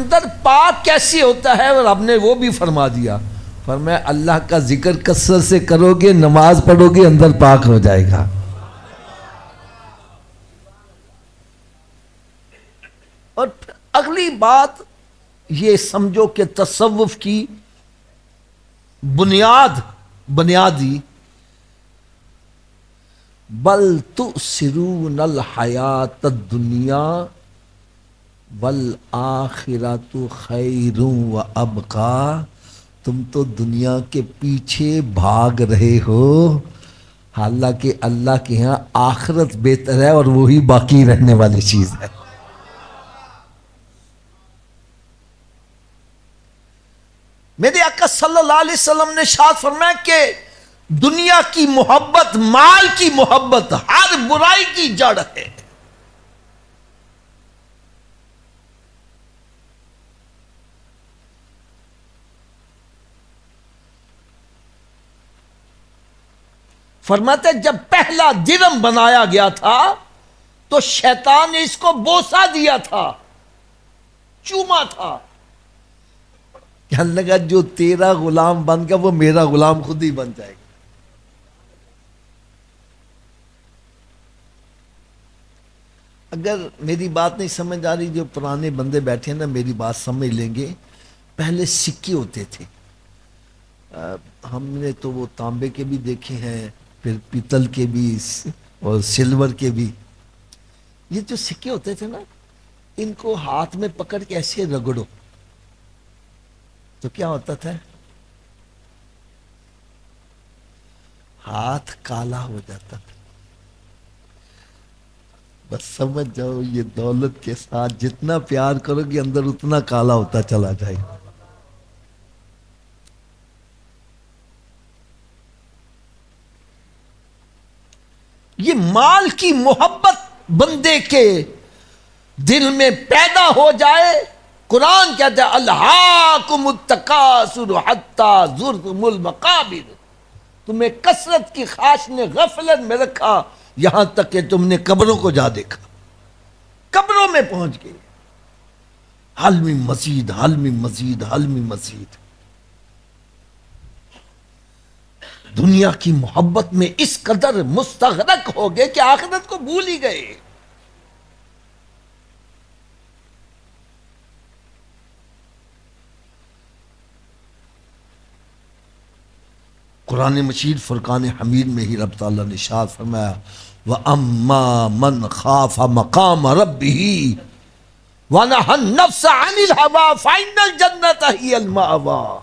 اندر پاک کیسے ہوتا ہے، اور اب نے وہ بھی فرما دیا، فرمایا اللہ کا ذکر کثرت سے کرو گے، نماز پڑھو گے، اندر پاک ہو جائے گا۔ اور اگلی بات یہ سمجھو کہ تصوف کی بنیادی بل تؤثرون الحیات الدنیا والآخرۃ خیر وابقی، تم تو دنیا کے پیچھے بھاگ رہے ہو، حالانکہ اللہ کے ہاں آخرت بہتر ہے اور وہی باقی رہنے والی چیز ہے۔ میرے آقا صلی اللہ علیہ وسلم نے ارشاد فرمایا کہ دنیا کی محبت، مال کی محبت ہر برائی کی جڑ ہے۔ فرماتے ہیں جب پہلا درم بنایا گیا تھا تو شیطان نے اس کو بوسہ دیا تھا، چوما تھا، کہنے لگا جو تیرا غلام بن گیا وہ میرا غلام خود ہی بن جائے گا۔ اگر میری بات نہیں سمجھ آ رہی، جو پرانے بندے بیٹھے ہیں نا میری بات سمجھ لیں گے۔ پہلے سکے ہوتے تھے، ہم نے تو وہ تانبے کے بھی دیکھے ہیں، پھر پیتل کے بھی اور سلور کے بھی۔ یہ جو سکے ہوتے تھے نا، ان کو ہاتھ میں پکڑ کے ایسے رگڑو تو کیا ہوتا تھا؟ ہاتھ کالا ہو جاتا تھا۔ بس سمجھ جاؤ یہ دولت کے ساتھ جتنا پیار کرو گے اندر اتنا کالا ہوتا چلا جائے گا۔ یہ مال کی محبت بندے کے دل میں پیدا ہو جائے، قرآن کہتا ہے الہاکم التکاثر حتی زرتم المقابر، تمہیں کثرت کی خواہش نے غفلت میں رکھا یہاں تک کہ تم نے قبروں کو جا دیکھا، قبروں میں پہنچ گئے۔ حل من مزید، حل من مزید، حل من مزید۔ دنیا کی محبت میں اس قدر مستغرق ہو گئے کہ آخرت کو بھول ہی گئے۔ قرآن مجید فرقان حمید میں ہی رب تعالیٰ نے ارشاد فرمایا وَأَمَّا مَنْ خَافَ مَقَامَ رَبِّهِ وَنَهَى النَّفْسَ عَنِ الْهَوَىٰ فَإِنَّ الْجَنَّةَ هِيَ الْمَأْوَىٰ۔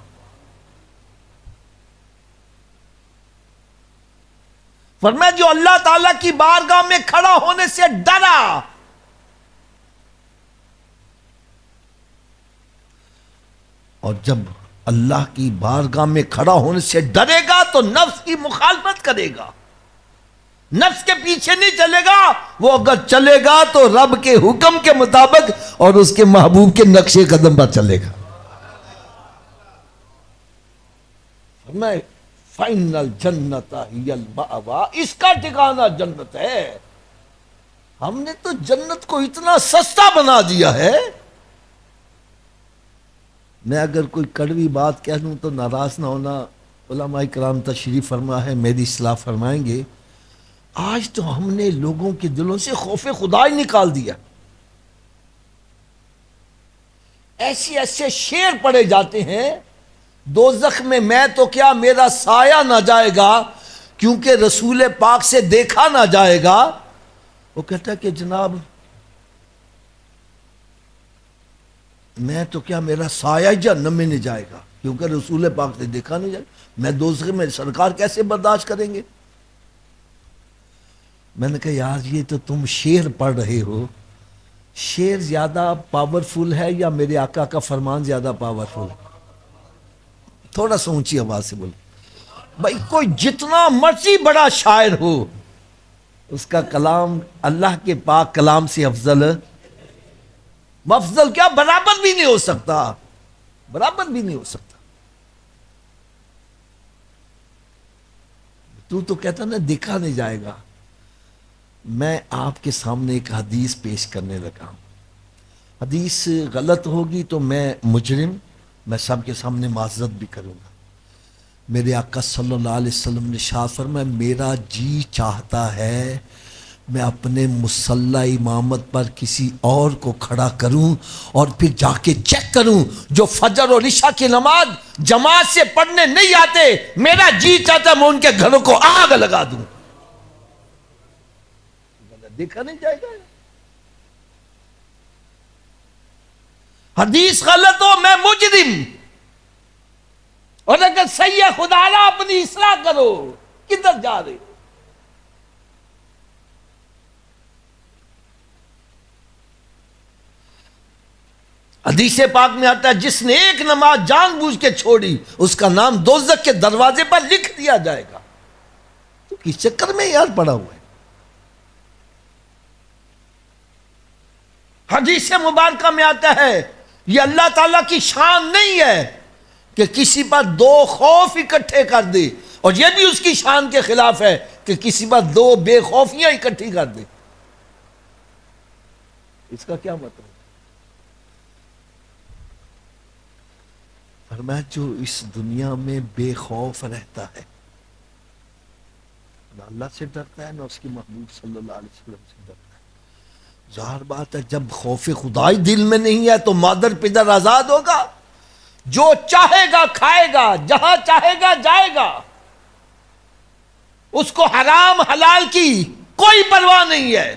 فرمایا جو اللہ تعالیٰ کی بارگاہ میں کھڑا ہونے سے ڈرا، اور جب اللہ کی بارگاہ میں کھڑا ہونے سے ڈرے گا تو نفس کی مخالفت کرے گا، نفس کے پیچھے نہیں چلے گا، وہ اگر چلے گا تو رب کے حکم کے مطابق اور اس کے محبوب کے نقش قدم پر چلے گا۔ میں فَإِنَّ الْجَنَّةَ هِيَ الْمَأْوَىٰ، اس کا ٹھکانہ جنت ہے۔ ہم نے تو جنت کو اتنا سستا بنا دیا ہے۔ میں اگر کوئی کڑوی بات کہہ لوں تو ناراض نہ ہونا، علماء کرام تشریف فرما ہے، میری اصلاح فرمائیں گے۔ آج تو ہم نے لوگوں کے دلوں سے خوف خدا ہی نکال دیا۔ ایسے شعر پڑے جاتے ہیں دوزخ میں تو کیا میرا سایہ نہ جائے گا کیونکہ رسول پاک سے دیکھا نہ جائے گا۔ وہ کہتا ہے کہ جناب میں تو کیا میرا سایہ جہنم میں نہیں جائے گا کیونکہ رسول پاک سے دیکھا نہیں جائے گا، میں دوزخ میں سرکار کیسے برداشت کریں گے؟ میں نے کہا یار یہ تو تم شعر پڑھ رہے ہو، شعر زیادہ پاورفل ہے یا میرے آقا کا فرمان زیادہ پاورفل ہے؟ تھوڑا سا اونچی آواز سے بولو بھائی۔ کوئی جتنا مرضی بڑا شاعر ہو اس کا کلام اللہ کے پاک کلام سے افضل کیا برابر بھی نہیں ہو سکتا، برابر بھی نہیں ہو سکتا۔ تو کہتا نا دیکھا نہیں جائے گا۔ میں آپ کے سامنے ایک حدیث پیش کرنے لگا ہوں۔ حدیث غلط ہوگی تو میں مجرم، میں سب کے سامنے معذرت بھی کروں گا۔ میرے آقا صلی اللہ علیہ وسلم نے ارشاد فرمایا میرا جی چاہتا ہے میں اپنے مصلی امامت پر کسی اور کو کھڑا کروں اور پھر جا کے چیک کروں جو فجر اور عشاء کی نماز جماعت سے پڑھنے نہیں آتے، میرا جی چاہتا میں ان کے گھروں کو آگ لگا دوں۔ دیکھا نہیں جائے گا؟ حدیث غلط ہو میں مجرم، اور اگر صحیح ہے خدا را اپنی اصلاح کرو۔ کدھر جا رہے ہو؟ حدیث پاک میں آتا ہے جس نے ایک نماز جان بوجھ کے چھوڑی اس کا نام دوزخ کے دروازے پر لکھ دیا جائے گا۔ تو کس چکر میں یار پڑا ہوا ہے؟ حدیث مبارکہ میں آتا ہے یہ اللہ تعالیٰ کی شان نہیں ہے کہ کسی پر دو خوف اکٹھے کر دے، اور یہ بھی اس کی شان کے خلاف ہے کہ کسی پر دو بے خوفیاں اکٹھی کر دے۔ اس کا کیا مطلب؟ فرمایا جو اس دنیا میں بے خوف رہتا ہے نہ اللہ سے ڈرتا ہے نہ اس کی محبوب صلی اللہ علیہ وسلم سے ڈرتا ہے، ظاہر بات ہے جب خوف خدائی دل میں نہیں ہے تو مادر پدر آزاد ہوگا، جو چاہے گا کھائے گا، جہاں چاہے گا جائے گا، اس کو حرام حلال کی کوئی پرواہ نہیں ہے۔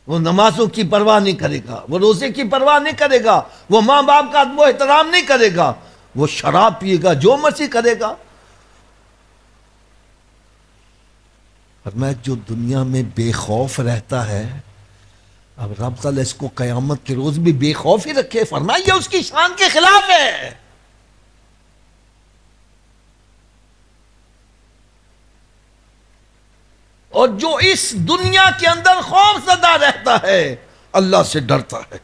وہ نمازوں کی پرواہ نہیں کرے گا، وہ روزے کی پرواہ نہیں کرے گا، وہ ماں باپ کا ادب و احترام نہیں کرے گا، وہ شراب پیے گا، جو مرضی کرے گا۔ فرمایا جو دنیا میں بے خوف رہتا ہے اب رب تعالیٰ اس کو قیامت کے روز بھی بے خوف ہی رکھے، فرمایا یہ اس کی شان کے خلاف ہے۔ اور جو اس دنیا کے اندر خوف زدہ رہتا ہے اللہ سے ڈرتا ہے،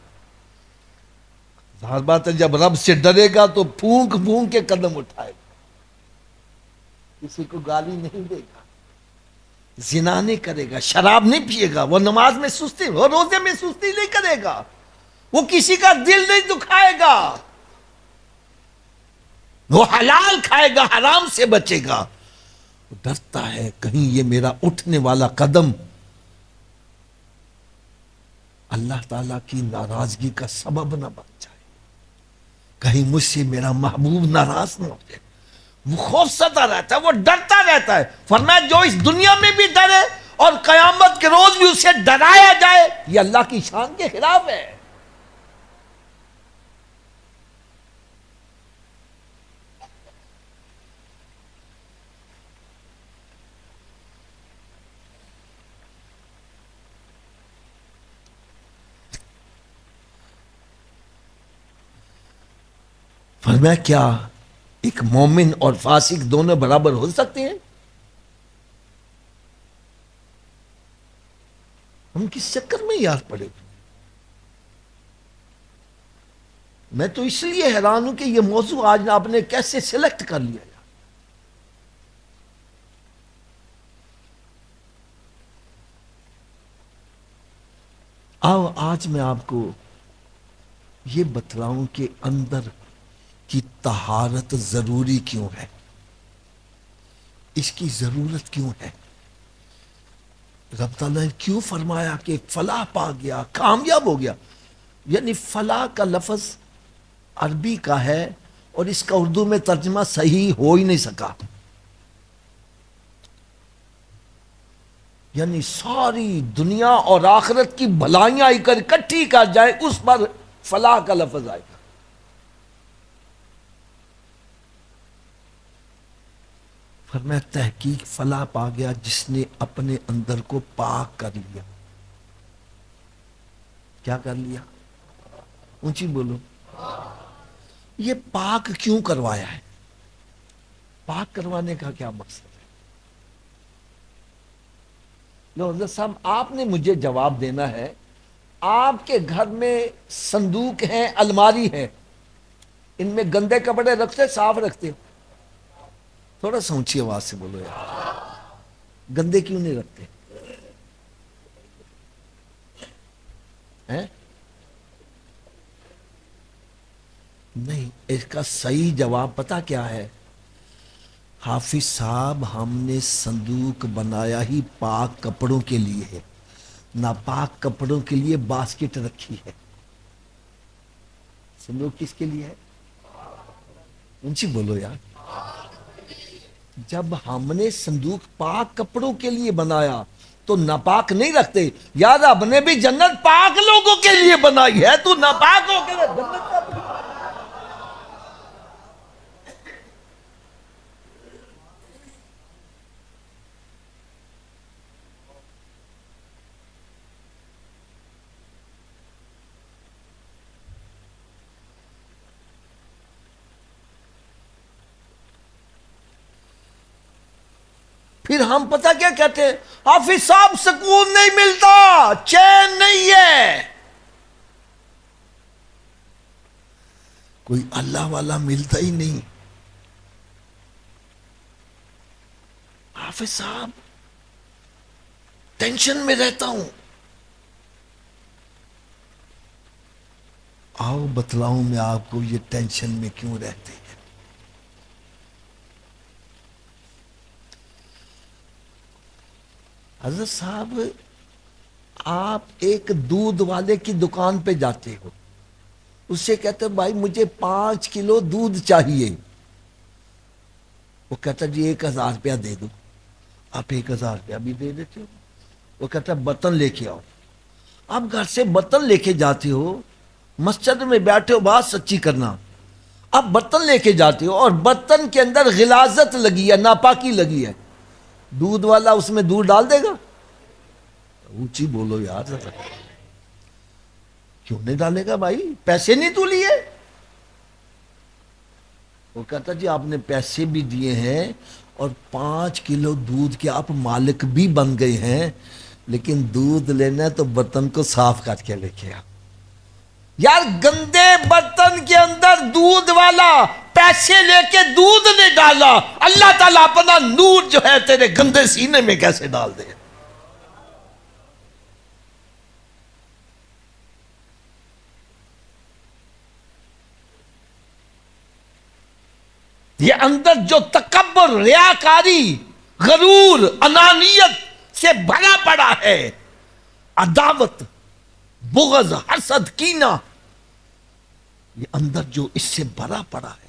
ظاہر بات ہے جب رب سے ڈرے گا تو پھونک پھونک کے قدم اٹھائے گا، کسی کو گالی نہیں دے گا، زنا نہیں کرے گا، شراب نہیں پیے گا، وہ نماز میں سستی، وہ روزے میں سستی نہیں کرے گا، وہ کسی کا دل نہیں دکھائے گا، وہ حلال کھائے گا، حرام سے بچے گا۔ وہ ڈرتا ہے کہیں یہ میرا اٹھنے والا قدم اللہ تعالیٰ کی ناراضگی کا سبب نہ بن جائے، کہیں مجھ سے میرا محبوب ناراض نہ ہو جائے۔ وہ خوف زدہ رہتا ہے، وہ ڈرتا رہتا ہے۔ فرمایا جو اس دنیا میں بھی ڈرے اور قیامت کے روز بھی اسے ڈرایا جائے یہ اللہ کی شان کے خلاف ہے۔ فرمایا کیا ایک مومن اور فاسق دونوں برابر ہو سکتے ہیں؟ ہم کس چکر میں یار پڑے؟ میں تو اس لیے حیران ہوں کہ یہ موضوع آج آپ نے کیسے سلیکٹ کر لیا۔ آج میں آپ کو یہ بتلاؤں کہ اندر کی طہارت ضروری کیوں ہے، اس کی ضرورت کیوں ہے، رب تعالیٰ نے کیوں فرمایا کہ فلاح پا گیا، کامیاب ہو گیا۔ یعنی فلاح کا لفظ عربی کا ہے اور اس کا اردو میں ترجمہ صحیح ہو ہی نہیں سکا، یعنی ساری دنیا اور آخرت کی بھلائیاں اکٹھی کر جائے اس پر فلاح کا لفظ آئے گا۔ فرمایا تحقیق فلاح پا گیا جس نے اپنے اندر کو پاک کر لیا۔ کیا کر لیا؟ اونچی بولو۔ یہ پاک کیوں کروایا ہے؟ پاک کروانے کا کیا مقصد ہے؟ لو حضرت صاحب آپ نے مجھے جواب دینا ہے۔ آپ کے گھر میں صندوق ہیں، الماری ہے، ان میں گندے کپڑے رکھتے صاف رکھتے؟ تھوڑا سا اونچی آواز سے بولو یار، گندے کیوں نہیں رکھتے ہیں؟ نہیں، اس کا صحیح جواب پتہ کیا ہے؟ حافظ صاحب، ہم نے صندوق بنایا ہی پاک کپڑوں کے لیے ہے، ناپاک کپڑوں کے لیے باسکٹ رکھی ہے۔ صندوق کس کے لیے ہے؟ اونچی بولو یار۔ جب ہم نے صندوق پاک کپڑوں کے لیے بنایا تو ناپاک نہیں رکھتے؟ یار اب نے بھی جنت پاک لوگوں کے لیے بنائی ہے، تو ناپاک ہو کے جنت کا پھر ہم پتہ کیا کہتے ہیں؟ حافظ صاحب سکون نہیں ملتا، چین نہیں ہے۔ کوئی اللہ والا ملتا ہی نہیں۔ حافظ صاحب ٹینشن میں رہتا ہوں۔ آؤ بتلاؤں میں آپ کو یہ ٹینشن میں کیوں رہتے ہیں۔ حضرت صاحب، آپ ایک دودھ والے کی دکان پہ جاتے ہو، اس سے کہتے ہیں بھائی مجھے 5 کلو دودھ چاہیے۔ وہ کہتا جی 1000 روپیہ دے دو۔ آپ 1000 روپیہ بھی دے دیتے ہو۔ وہ کہتا ہے برتن لے کے آؤ۔ آپ گھر سے برتن لے کے جاتے ہو، مسجد میں بیٹھے ہو، بات سچی کرنا، آپ برتن لے کے جاتے ہو اور برتن کے اندر غلاظت لگی ہے، ناپاکی لگی ہے، دودھ والا اس میں دودھ ڈال دے گا؟ اونچی بولو یار، کیوں نہیں ڈالے گا بھائی؟ پیسے نہیں تو لیے؟ وہ کہتا جی آپ نے پیسے بھی دیے ہیں اور 5 کلو دودھ کے آپ مالک بھی بن گئے ہیں، لیکن دودھ لینا ہے تو برتن کو صاف کر کے لے کے آ۔ یار گندے برتن کے اندر دودھ والا پیسے لے کے دودھ نے ڈالا، اللہ تعالیٰ اپنا نور جو ہے تیرے گندے سینے میں کیسے ڈال دے؟ یہ اندر جو تکبر، ریاکاری، غرور، انانیت سے بھرا پڑا ہے، عداوت، بغض، حسد، کینہ، یہ اندر جو اس سے بھرا پڑا ہے،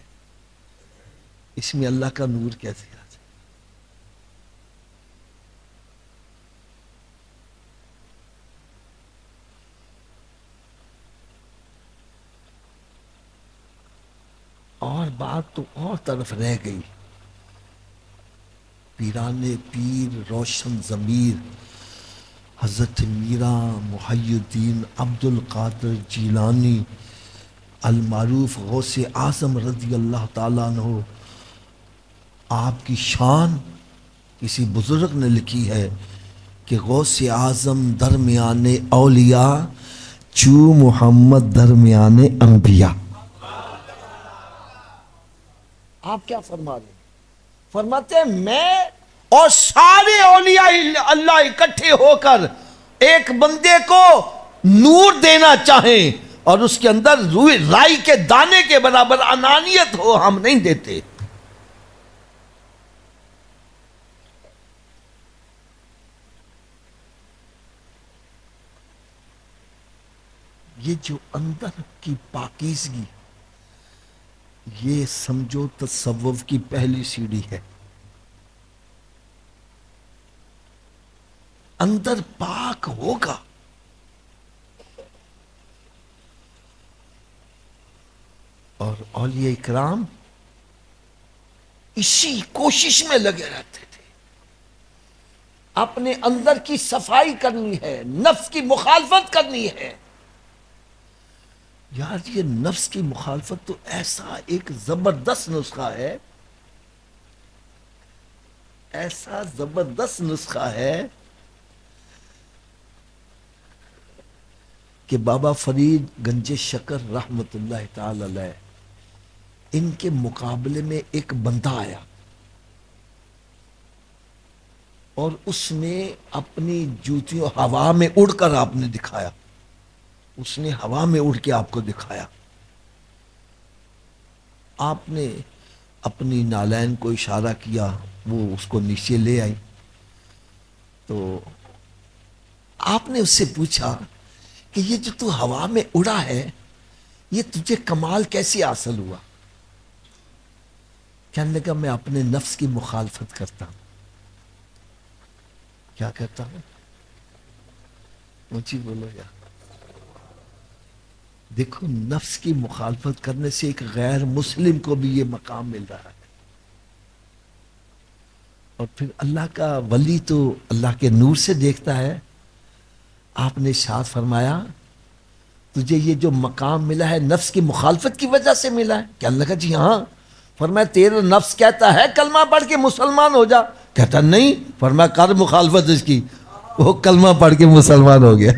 اس میں اللہ کا نور کیسے آ جائے؟ اور بات تو اور طرف رہ گئی۔ پیران پیر روشن ضمیر حضرت میرا محی الدین عبد القادر جیلانی المعروف غوث اعظم رضی اللہ تعالیٰ عنہ، آپ کی شان کسی بزرگ نے لکھی ہے کہ غوث اعظم درمیان اولیاء چو محمد درمیان انبیاء۔ آپ کیا فرما رہے ہیں؟ فرماتے ہیں میں اور سارے اولیاء اللہ اکٹھے ہو کر ایک بندے کو نور دینا چاہیں اور اس کے اندر رائی کے دانے کے برابر انانیت ہو، ہم نہیں دیتے۔ یہ جو اندر کی پاکیزگی، یہ سمجھو تصوف کی پہلی سیڑھی ہے۔ اندر پاک ہوگا اور اولیاء اکرام اسی کوشش میں لگے رہتے تھے، اپنے اندر کی صفائی کرنی ہے، نفس کی مخالفت کرنی ہے۔ یار یہ نفس کی مخالفت تو ایسا ایک زبردست نسخہ ہے، ایسا زبردست نسخہ ہے کہ بابا فرید گنج شکر رحمت اللہ تعالی علیہ، ان کے مقابلے میں ایک بندہ آیا اور اس نے اپنی جوتیوں ہوا میں اڑ کر آپ نے دکھایا، اس نے ہوا میں اڑ کے آپ کو دکھایا۔ آپ نے اپنی نالین کو اشارہ کیا، وہ اس کو نیچے لے آئی، تو آپ نے اس سے پوچھا کہ یہ جو تو ہوا میں اڑا ہے یہ تجھے کمال کیسے حاصل ہوا؟ کہنے لگا میں اپنے نفس کی مخالفت کرتا ہوں۔ کیا کرتا ہوں؟ اونچی بولو یار۔ دیکھو نفس کی مخالفت کرنے سے ایک غیر مسلم کو بھی یہ مقام مل رہا ہے، اور پھر اللہ کا ولی تو اللہ کے نور سے دیکھتا ہے۔ آپ نے ارشاد فرمایا تجھے یہ جو مقام ملا ہے نفس کی مخالفت کی وجہ سے ملا ہے؟ کہنے لگا جی ہاں۔ فرمایا تیرا نفس کہتا ہے کلمہ پڑھ کے مسلمان ہو جا، کہتا نہیں۔ فرمایا کر مخالفت اس کی، وہ کلمہ پڑھ کے مسلمان ہو گیا۔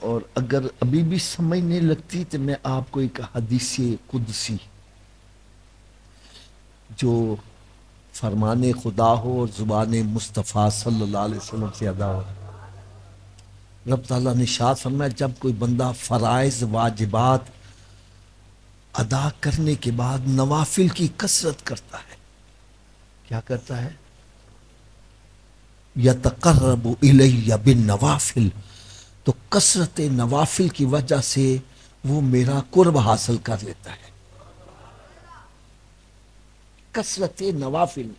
اور اگر ابھی بھی سمجھ نہیں لگتی تو میں آپ کو ایک حدیث قدسی جو فرمان خدا ہو اور زبان مصطفیٰ صلی اللہ علیہ وسلم سے ادا ہو۔ رب تعالیٰ نے ارشاد فرمایا جب کوئی بندہ فرائض واجبات ادا کرنے کے بعد نوافل کی کثرت کرتا ہے، کیا کرتا ہے؟ یتقرب الی بالنوافل، تو کثرت نوافل کی وجہ سے وہ میرا قرب حاصل کر لیتا ہے۔ کثرت نوافل،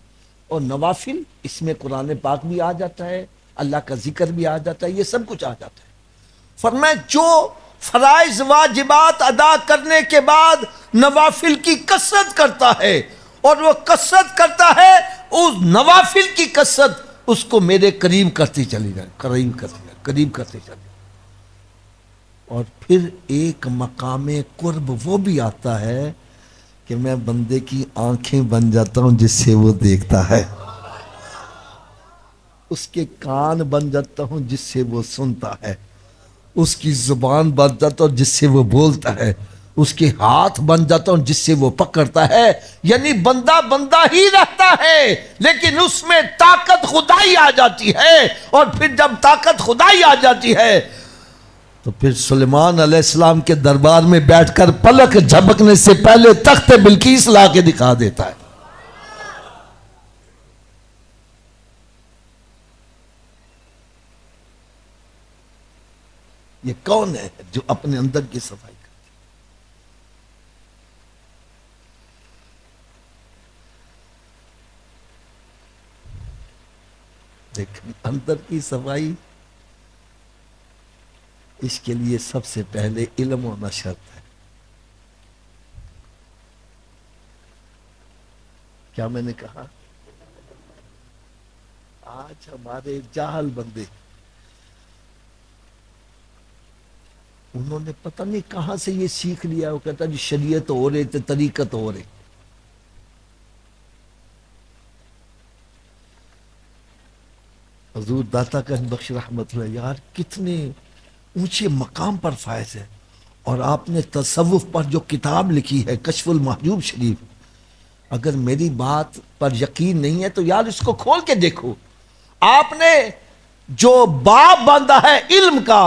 اور نوافل اس میں قرآن پاک بھی آ جاتا ہے، اللہ کا ذکر بھی آ جاتا ہے، یہ سب کچھ آ جاتا ہے۔ فرمایا جو فرائض واجبات ادا کرنے کے بعد نوافل کی کثرت کرتا ہے، اور وہ کثرت کرتا ہے، اس نوافل کی کثرت اس کو میرے قریب کرتی چلی جائے، قریب کرتی چلی جائے۔ اور پھر ایک مقام قرب وہ بھی آتا ہے کہ میں بندے کی آنکھیں بن جاتا ہوں جس سے وہ دیکھتا ہے، اس کے کان بن جاتا ہوں جس سے وہ سنتا ہے، اس کی زبان بن جاتا ہوں جس سے وہ بولتا ہے، اس کے ہاتھ بن جاتا ہوں جس سے وہ پکڑتا ہے۔ یعنی بندہ بندہ ہی رہتا ہے لیکن اس میں طاقت خدائی آ جاتی ہے، اور پھر جب طاقت خدائی آ جاتی ہے تو پھر سلیمان علیہ السلام کے دربار میں بیٹھ کر پلک جھپکنے سے پہلے تخت بلقیس لا کے دکھا دیتا ہے۔ یہ کون ہے جو اپنے اندر کی صفائی کرتی ہے؟ دیکھیں اندر کی صفائی، اس کے لیے سب سے پہلے علم ہونا شرط ہے۔ کیا میں نے کہا؟ آج ہمارے جاہل بندے، انہوں نے پتہ نہیں کہاں سے یہ سیکھ لیا، وہ کہتا جی شریعت ہو رہے تھے، طریقت ہو رہے۔ حضور داتا گنج بخش رحمت اللہ، یار کتنے اونچے مقام پر فائز ہے۔ اور آپ نے تصوف پر جو کتاب لکھی ہے کشف المحجوب شریف، اگر میری بات پر یقین نہیں ہے تو یار اس کو کھول کے دیکھو۔ آپ نے جو باب باندھا ہے علم کا،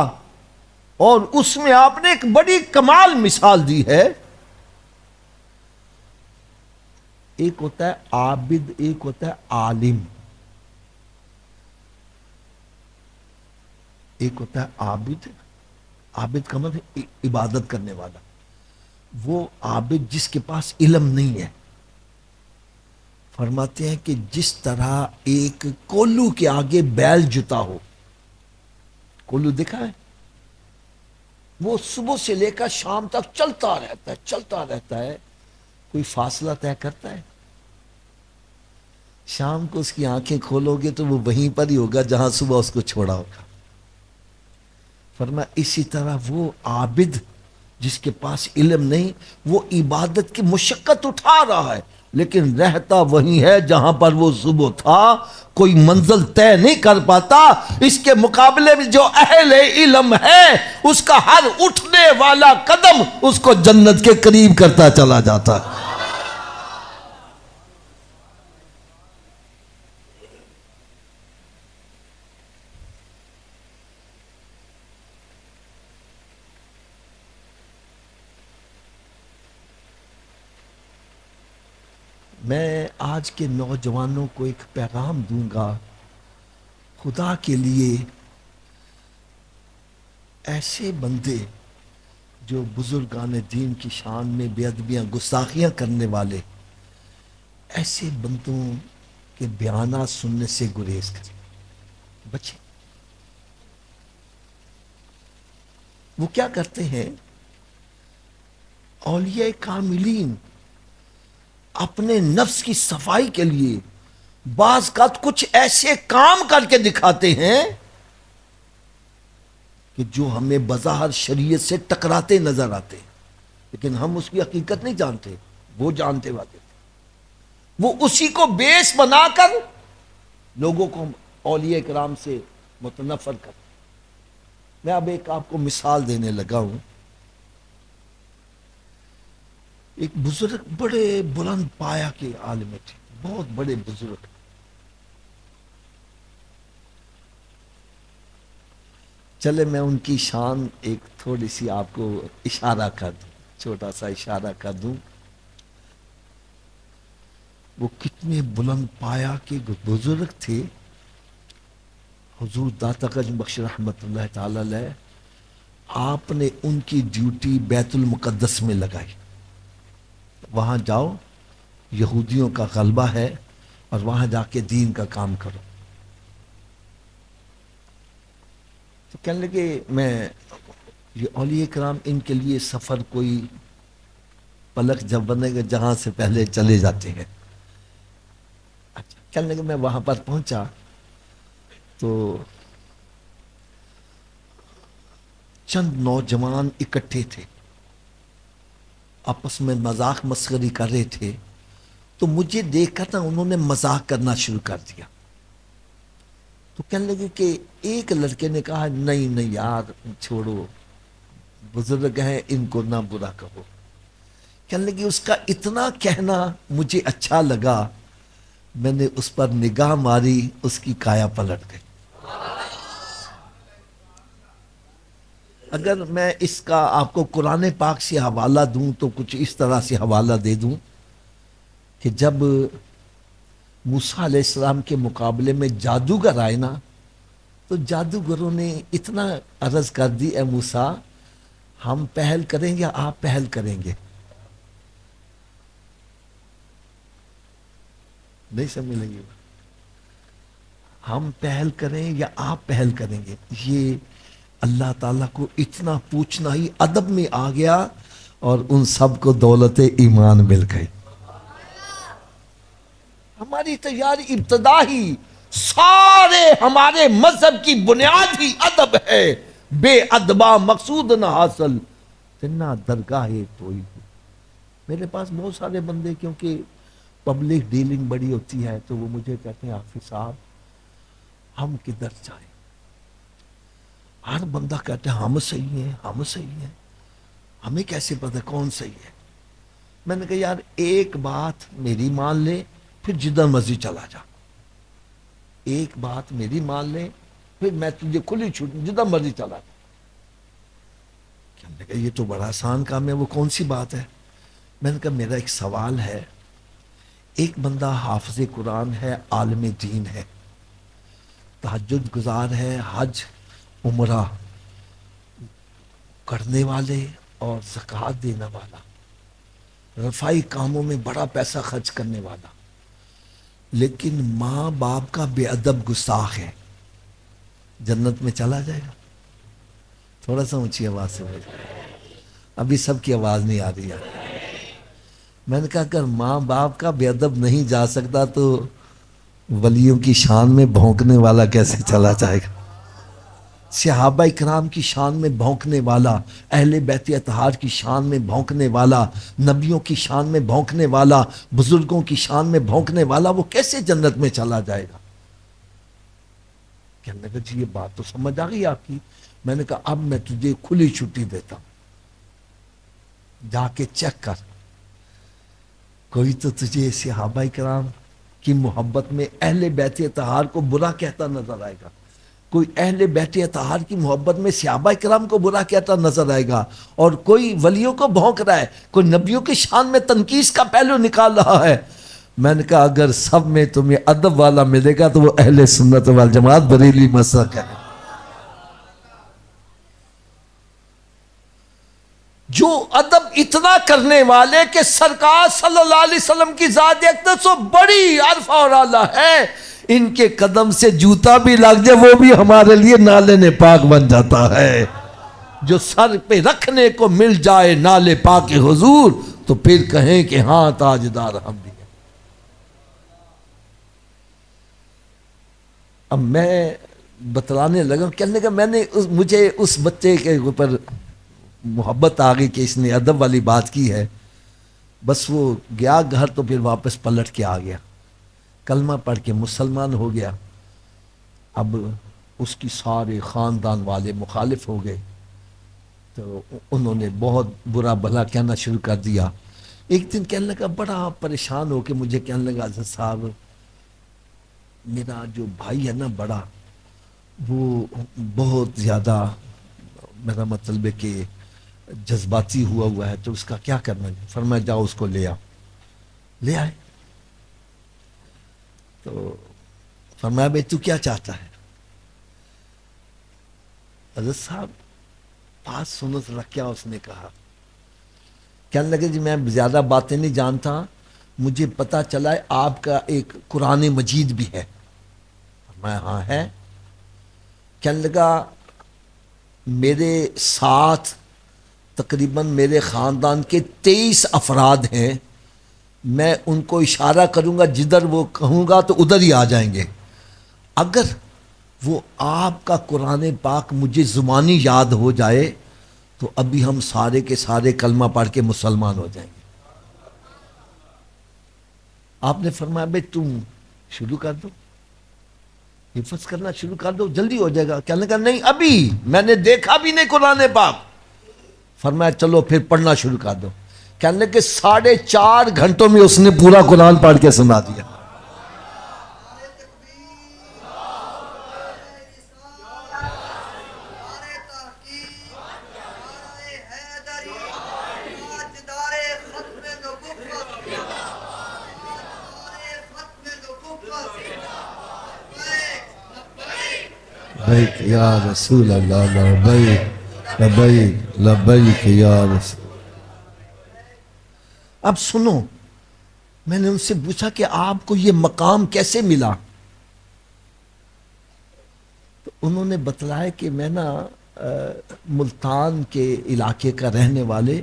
اور اس میں آپ نے ایک بڑی کمال مثال دی ہے۔ ایک ہوتا ہے عابد، ایک ہوتا ہے عالم۔ ایک ہوتا ہے عابد، عابد کا مطلب عبادت کرنے والا، وہ عابد جس کے پاس علم نہیں ہے۔ فرماتے ہیں کہ جس طرح ایک کولو کے آگے بیل جتا ہو، کولو دیکھا ہے، وہ صبح سے لے کر شام تک چلتا رہتا ہے، کوئی فاصلہ طے کرتا ہے؟ شام کو اس کی آنکھیں کھولو گے تو وہ وہیں پر ہی ہوگا جہاں صبح اس کو چھوڑا ہوگا۔ فرمایا اسی طرح وہ عابد جس کے پاس علم نہیں، وہ عبادت کی مشقت اٹھا رہا ہے لیکن رہتا وہیں ہے جہاں پر وہ صبح تھا، کوئی منزل طے نہیں کر پاتا۔ اس کے مقابلے میں جو اہل علم ہے اس کا ہر اٹھنے والا قدم اس کو جنت کے قریب کرتا چلا جاتا ہے۔ میں آج کے نوجوانوں کو ایک پیغام دوں گا، خدا کے لیے ایسے بندے جو بزرگان دین کی شان میں بے ادبیاں گستاخیاں کرنے والے، ایسے بندوں کے بیانات سننے سے گریز کریں، بچیں۔ وہ کیا کرتے ہیں؟ اولیاء کاملین اپنے نفس کی صفائی کے لیے بعض کا کچھ ایسے کام کر کے دکھاتے ہیں کہ جو ہمیں بظاہر شریعت سے ٹکراتے نظر آتے ہیں، لیکن ہم اس کی حقیقت نہیں جانتے، وہ جانتے ہوتے تھے۔ وہ اسی کو بیس بنا کر لوگوں کو اولیاء کرام سے متنفر کرتے۔ میں اب ایک آپ کو مثال دینے لگا ہوں۔ ایک بزرگ بڑے بلند پایا کے عالم تھے، بہت بڑے بزرگ۔ چلے میں ان کی شان ایک تھوڑی سی آپ کو اشارہ کر دوں، چھوٹا سا اشارہ کر دوں۔ وہ کتنے بلند پایا کے بزرگ تھے۔ حضور داتا گنج بخش رحمت اللہ تعالی علیہ، آپ نے ان کی ڈیوٹی بیت المقدس میں لگائی، وہاں جاؤ، یہودیوں کا غلبہ ہے اور وہاں جا کے دین کا کام کرو۔ تو کہنے لگے میں یہ اولیاء کرام، ان کے لیے سفر کوئی پلک جب بنے گا جہاں سے پہلے چلے جاتے ہیں۔ اچھا، کہنے لگے میں وہاں پر پہنچا تو چند نوجوان اکٹھے تھے، آپس میں مذاق مسخری کر رہے تھے۔ تو مجھے دیکھ کر نا انہوں نے مذاق کرنا شروع کر دیا۔ تو کہنے لگے کہ ایک لڑکے نے کہا نہیں نہیں یار چھوڑو، بزرگ ہیں ان کو نہ برا کہو۔ کہنے لگے اس کا اتنا کہنا مجھے اچھا لگا، میں نے اس پر نگاہ ماری، اس کی کایا پلٹ گئی۔ اگر میں اس کا آپ کو قرآن پاک سے حوالہ دوں تو کچھ اس طرح سے حوالہ دے دوں کہ جب موسیٰ علیہ السلام کے مقابلے میں جادوگر آئے نا، تو جادوگروں نے اتنا عرض کر دی، اے موسیٰ ہم پہل کریں یا آپ پہل کریں گے؟ نہیں سمجھ لیں گے، ہم پہل کریں یا آپ پہل کریں گے؟ یہ اللہ تعالیٰ کو اتنا پوچھنا ہی ادب میں آ گیا، اور ان سب کو دولت ایمان مل گئی۔ ہماری تیاری ابتدا ہی، سارے ہمارے مذہب کی بنیاد ہی ادب ہے۔ بے ادبا مقصود نہ حاصل، تنا درگاہ کوئی۔ میرے پاس بہت سارے بندے، کیونکہ پبلک ڈیلنگ بڑی ہوتی ہے، تو وہ مجھے کہتے ہیں حافظ صاحب ہم کدھر جائیں؟ ہر بندہ کہتا ہے ہم صحیح ہیں، ہم صحیح ہیں، ہمیں کیسے پتہ کون صحیح ہے؟ میں نے کہا یار ایک بات میری مان لے، پھر جدھر مرضی چلا جا۔ ایک بات میری مان لے، پھر میں تجھے کھلی چھوٹ، جدھر مرضی چلا جا۔ کہنے لگا یہ تو بڑا آسان کام ہے، وہ کون سی بات ہے؟ میں نے کہا میرا ایک سوال ہے، ایک بندہ حافظ قرآن ہے، عالم دین ہے، تہجد گزار ہے، حج عمرہ کرنے والے اور زکوٰۃ دینے والا، رفائی کاموں میں بڑا پیسہ خرچ کرنے والا، لیکن ماں باپ کا بے ادب گستاخ ہے، جنت میں چلا جائے گا؟ تھوڑا سا اونچی آواز سے بولے، ابھی سب کی آواز نہیں آ رہی ہے۔ میں نے کہا اگر ماں باپ کا بے ادب نہیں جا سکتا تو ولیوں کی شان میں بھونکنے والا کیسے چلا جائے گا؟ صحابہ اکرام کی شان میں بھونکنے والا، اہل بیت اطہار کی شان میں بھونکنے والا، نبیوں کی شان میں بھونکنے والا، بزرگوں کی شان میں بھونکنے والا، وہ کیسے جنت میں چلا جائے گا؟ کہنے لگا جی یہ بات تو سمجھ آ گئی آپ کی۔ میں نے کہا اب میں تجھے کھلی چھٹی دیتا ہوں، جا کے چیک کر، کوئی تو تجھے صحابہ کرام کی محبت میں اہل بیت اطہار کو برا کہتا نظر آئے گا، کوئی اہل بیت اطہار کی محبت میں صحابہ کرام کو برا کہتا نظر آئے گا، اور کوئی ولیوں کو بھونک رہا ہے، کوئی نبیوں کی شان میں تنقیص کا پہلو نکال رہا ہے۔ میں نے کہا اگر سب میں تمہیں ادب والا ملے گا تو وہ اہل سنت والجماعت بریلی مسلک ہے. جو ادب اتنا کرنے والے کہ سرکار صلی اللہ علیہ وسلم کی ذات اقدس و بڑی عرف اور اعلیٰ ہے، ان کے قدم سے جوتا بھی لگ جائے وہ بھی ہمارے لیے نالے پاک بن جاتا ہے. جو سر پہ رکھنے کو مل جائے نالے پاک حضور تو پھر کہیں کہ ہاں تاجدار ہم بھی ہیں. اب میں بتلانے لگا، کہنے کا میں نے مجھے اس بچے کے اوپر محبت آ گئی کہ اس نے ادب والی بات کی ہے. بس وہ گیا گھر تو پھر واپس پلٹ کے آ گیا، کلمہ پڑھ کے مسلمان ہو گیا. اب اس کی سارے خاندان والے مخالف ہو گئے تو انہوں نے بہت برا بھلا کہنا شروع کر دیا. ایک دن کہنے لگا بڑا پریشان ہو کے مجھے کہنے لگا حضرت صاحب میرا جو بھائی ہے نا بڑا، وہ بہت زیادہ میرا مطلب ہے کہ جذباتی ہوا ہے تو اس کا کیا کرنا ہے. فرمایا جاؤ اس کو لے آؤ. لے آئے تو فرمایا بھائی تو کیا چاہتا ہے؟ حضرت صاحب بات سنو ذرا کیا اس نے کہا. کہنے لگے جی میں زیادہ باتیں نہیں جانتا، مجھے پتا چلا ہے آپ کا ایک قرآن مجید بھی ہے. فرمایا ہاں ہے. کہنے لگا میرے ساتھ تقریباً میرے خاندان کے 23 افراد ہیں، میں ان کو اشارہ کروں گا جدھر وہ کہوں گا تو ادھر ہی آ جائیں گے. اگر وہ آپ کا قرآن پاک مجھے زبانی یاد ہو جائے تو ابھی ہم سارے کے سارے کلمہ پڑھ کے مسلمان ہو جائیں گے. آپ نے فرمایا بھائی تم شروع کر دو، حفظ کرنا شروع کر دو، جلدی ہو جائے گا. کہنے لگا نہیں ابھی میں نے دیکھا بھی نہیں قرآن پاک. فرمایا چلو پھر پڑھنا شروع کر دو. کہنے لگے 4.5 گھنٹوں میں اس نے پورا قرآن پڑھ کے سنا دیا. لبیک یا رسول اللہ، لبیک لبیک لبیک یا رسول. اب سنو، میں نے ان سے پوچھا کہ آپ کو یہ مقام کیسے ملا؟ تو انہوں نے بتلایا کہ میں نا ملتان کے علاقے کا رہنے والے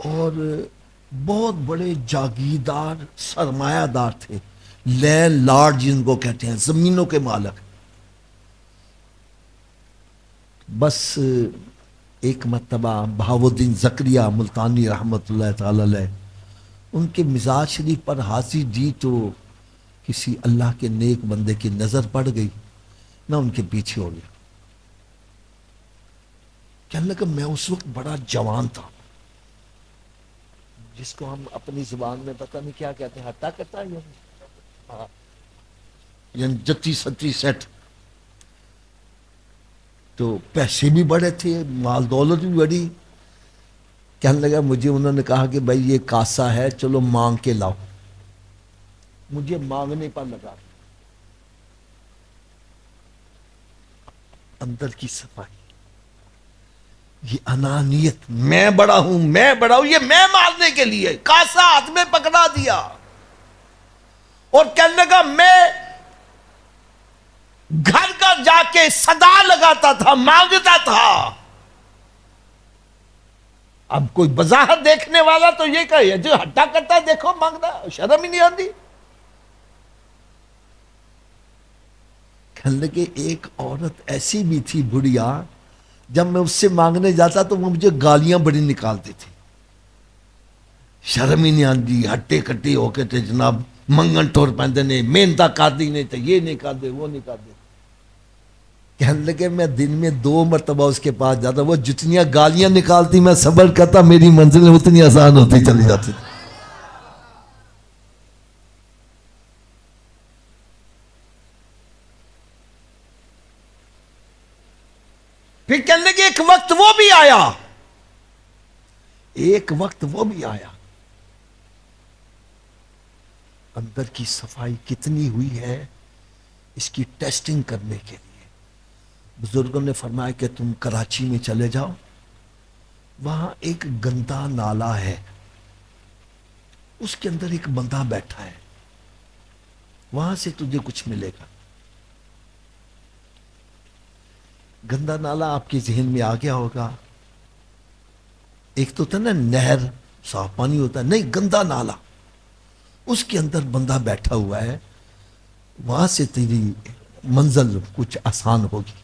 اور بہت بڑے جاگیردار سرمایہ دار تھے، لینڈ لارڈ جن کو کہتے ہیں، زمینوں کے مالک. بس ایک مرتبہ بہاؤالدین زکریا ملتانی رحمۃ اللہ تعالی علیہ ان کے مزاج شریف پر حاضری دی تو کسی اللہ کے نیک بندے کی نظر پڑ گئی. میں ان کے پیچھے ہو گیا. کہنے لگا میں اس وقت بڑا جوان تھا، جس کو ہم اپنی زبان میں پتہ نہیں کیا کہتے ہیں، ہٹا کرتا ہے یعنی 36 سیٹ. تو پیسے بھی بڑے تھے، مال دولت بھی بڑی. کہنے لگا مجھے انہوں نے کہا کہ بھائی یہ کاسا ہے چلو مانگ کے لاؤ. مجھے مانگنے پر لگا. اندر کی صفائی، یہ انانیت، میں بڑا ہوں میں بڑا ہوں، یہ میں مارنے کے لیے کاسا ہاتھ میں پکڑا دیا. اور کہنے لگا میں گھر گھر جا کے صدا لگاتا تھا، مانگتا تھا. اب کوئی بظاہر دیکھنے والا تو یہ کہے جو ہٹا کرتا دیکھو مانگنا، شرم ہی نہیں آتی. کہنے لگے ایک عورت ایسی بھی تھی بڑھیا، جب میں اس سے مانگنے جاتا تو وہ مجھے گالیاں بڑی نکالتی تھی. شرم ہی نہیں آتی، ہٹے کٹے ہو کے تھے جناب، منگن ٹور پہنتے نے، محنت کر دی نہیں تو یہ نہیں کر دے وہ نہیں کر دے. کہنے لگے میں دن میں 2 مرتبہ اس کے پاس جاتا، وہ جتنیاں گالیاں نکالتی میں صبر کرتا، میری منزل اتنی آسان ہوتی چلی جاتی. پھر کہنے لگے ایک وقت وہ بھی آیا، ایک وقت وہ بھی آیا اندر کی صفائی کتنی ہوئی ہے اس کی ٹیسٹنگ کرنے کے لیے بزرگوں نے فرمایا کہ تم کراچی میں چلے جاؤ، وہاں ایک گندا نالا ہے، اس کے اندر ایک بندہ بیٹھا ہے، وہاں سے تجھے کچھ ملے گا۔ گندا نالا آپ کے ذہن میں آ گیا ہوگا، ایک تو تھا نا نہر صاف پانی ہوتا ہے، نہیں گندا نالا، اس کے اندر بندہ بیٹھا ہوا ہے، وہاں سے تیری منزل کچھ آسان ہوگی۔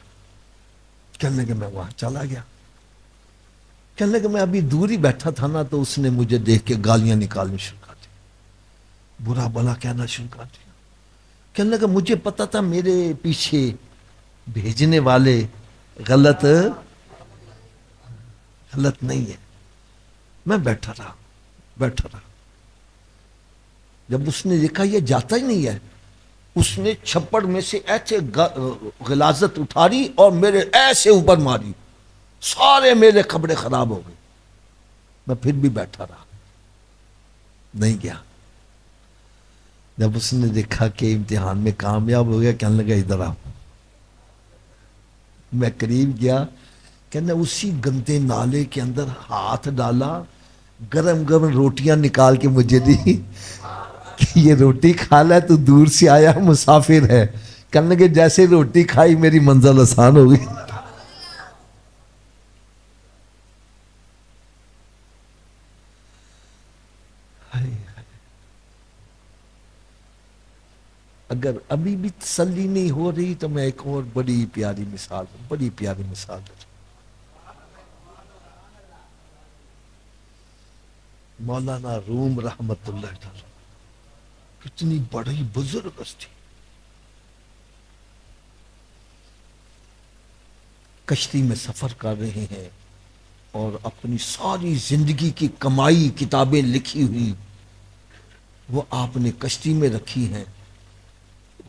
کہنے لگا میں وہاں چلا گیا، کہنے لگا میں ابھی دور ہی بیٹھا تھا نا تو اس نے مجھے دیکھ کے گالیاں نکالنی شروع کر دی، برا بلا کہنا شروع کر دیا۔ کہنے لگا مجھے پتا تھا میرے پیچھے بھیجنے والے غلط نہیں ہے، میں بیٹھا رہا۔ جب اس نے دیکھا یہ جاتا ہی نہیں ہے، اس نے چھپڑ میں سے ایسے غلاظت اٹھاری اور میرے ایسے اوپر ماری، سارے میرے کپڑے خراب ہو گئے۔ میں پھر بھی بیٹھا رہا، نہیں گیا۔ جب اس نے دیکھا کہ امتحان میں کامیاب ہو گیا، کہنے لگا ادھر آؤ۔ میں قریب گیا، کہنے اسی گندے نالے کے اندر ہاتھ ڈالا، گرم گرم روٹیاں نکال کے مجھے دی کہ یہ روٹی کھا لے، تو دور سے آیا مسافر ہے۔ کہنے لگے جیسے روٹی کھائی میری منزل آسان ہو گئی۔ اگر ابھی بھی تسلی نہیں ہو رہی تو میں ایک اور بڑی پیاری مثال دوں۔ مولانا روم رحمت اللہ تعالی، کتنی بڑی بزرگ ہستی، کشتی میں سفر کر رہے ہیں اور اپنی ساری زندگی کی کمائی کتابیں لکھی ہوئی وہ آپ نے کشتی میں رکھی ہیں،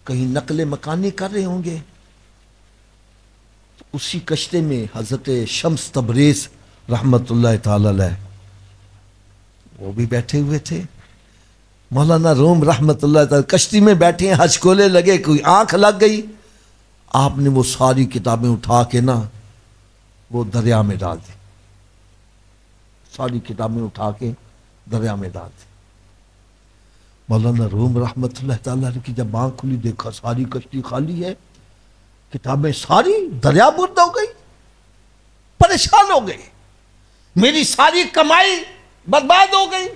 کہیں نقل مکانی کر رہے ہوں گے، اسی کشتے میں حضرت شمس تبریز رحمت اللہ تعالی علیہ وہ بھی بیٹھے ہوئے تھے۔ مولانا روم رحمت اللہ تعالی کشتی میں بیٹھے ہیں، ہچکولے لگے، کوئی آنکھ لگ گئی، آپ نے وہ ساری کتابیں اٹھا کے نا وہ دریا میں ڈال دی، ساری کتابیں اٹھا کے دریا میں ڈال دی۔ مولانا روم رحمت اللہ تعالی کی جب آنکھ کھلی، دیکھا ساری کشتی خالی ہے، کتابیں ساری دریا برد ہو گئی، پریشان ہو گئے، میری ساری کمائی برباد ہو گئی۔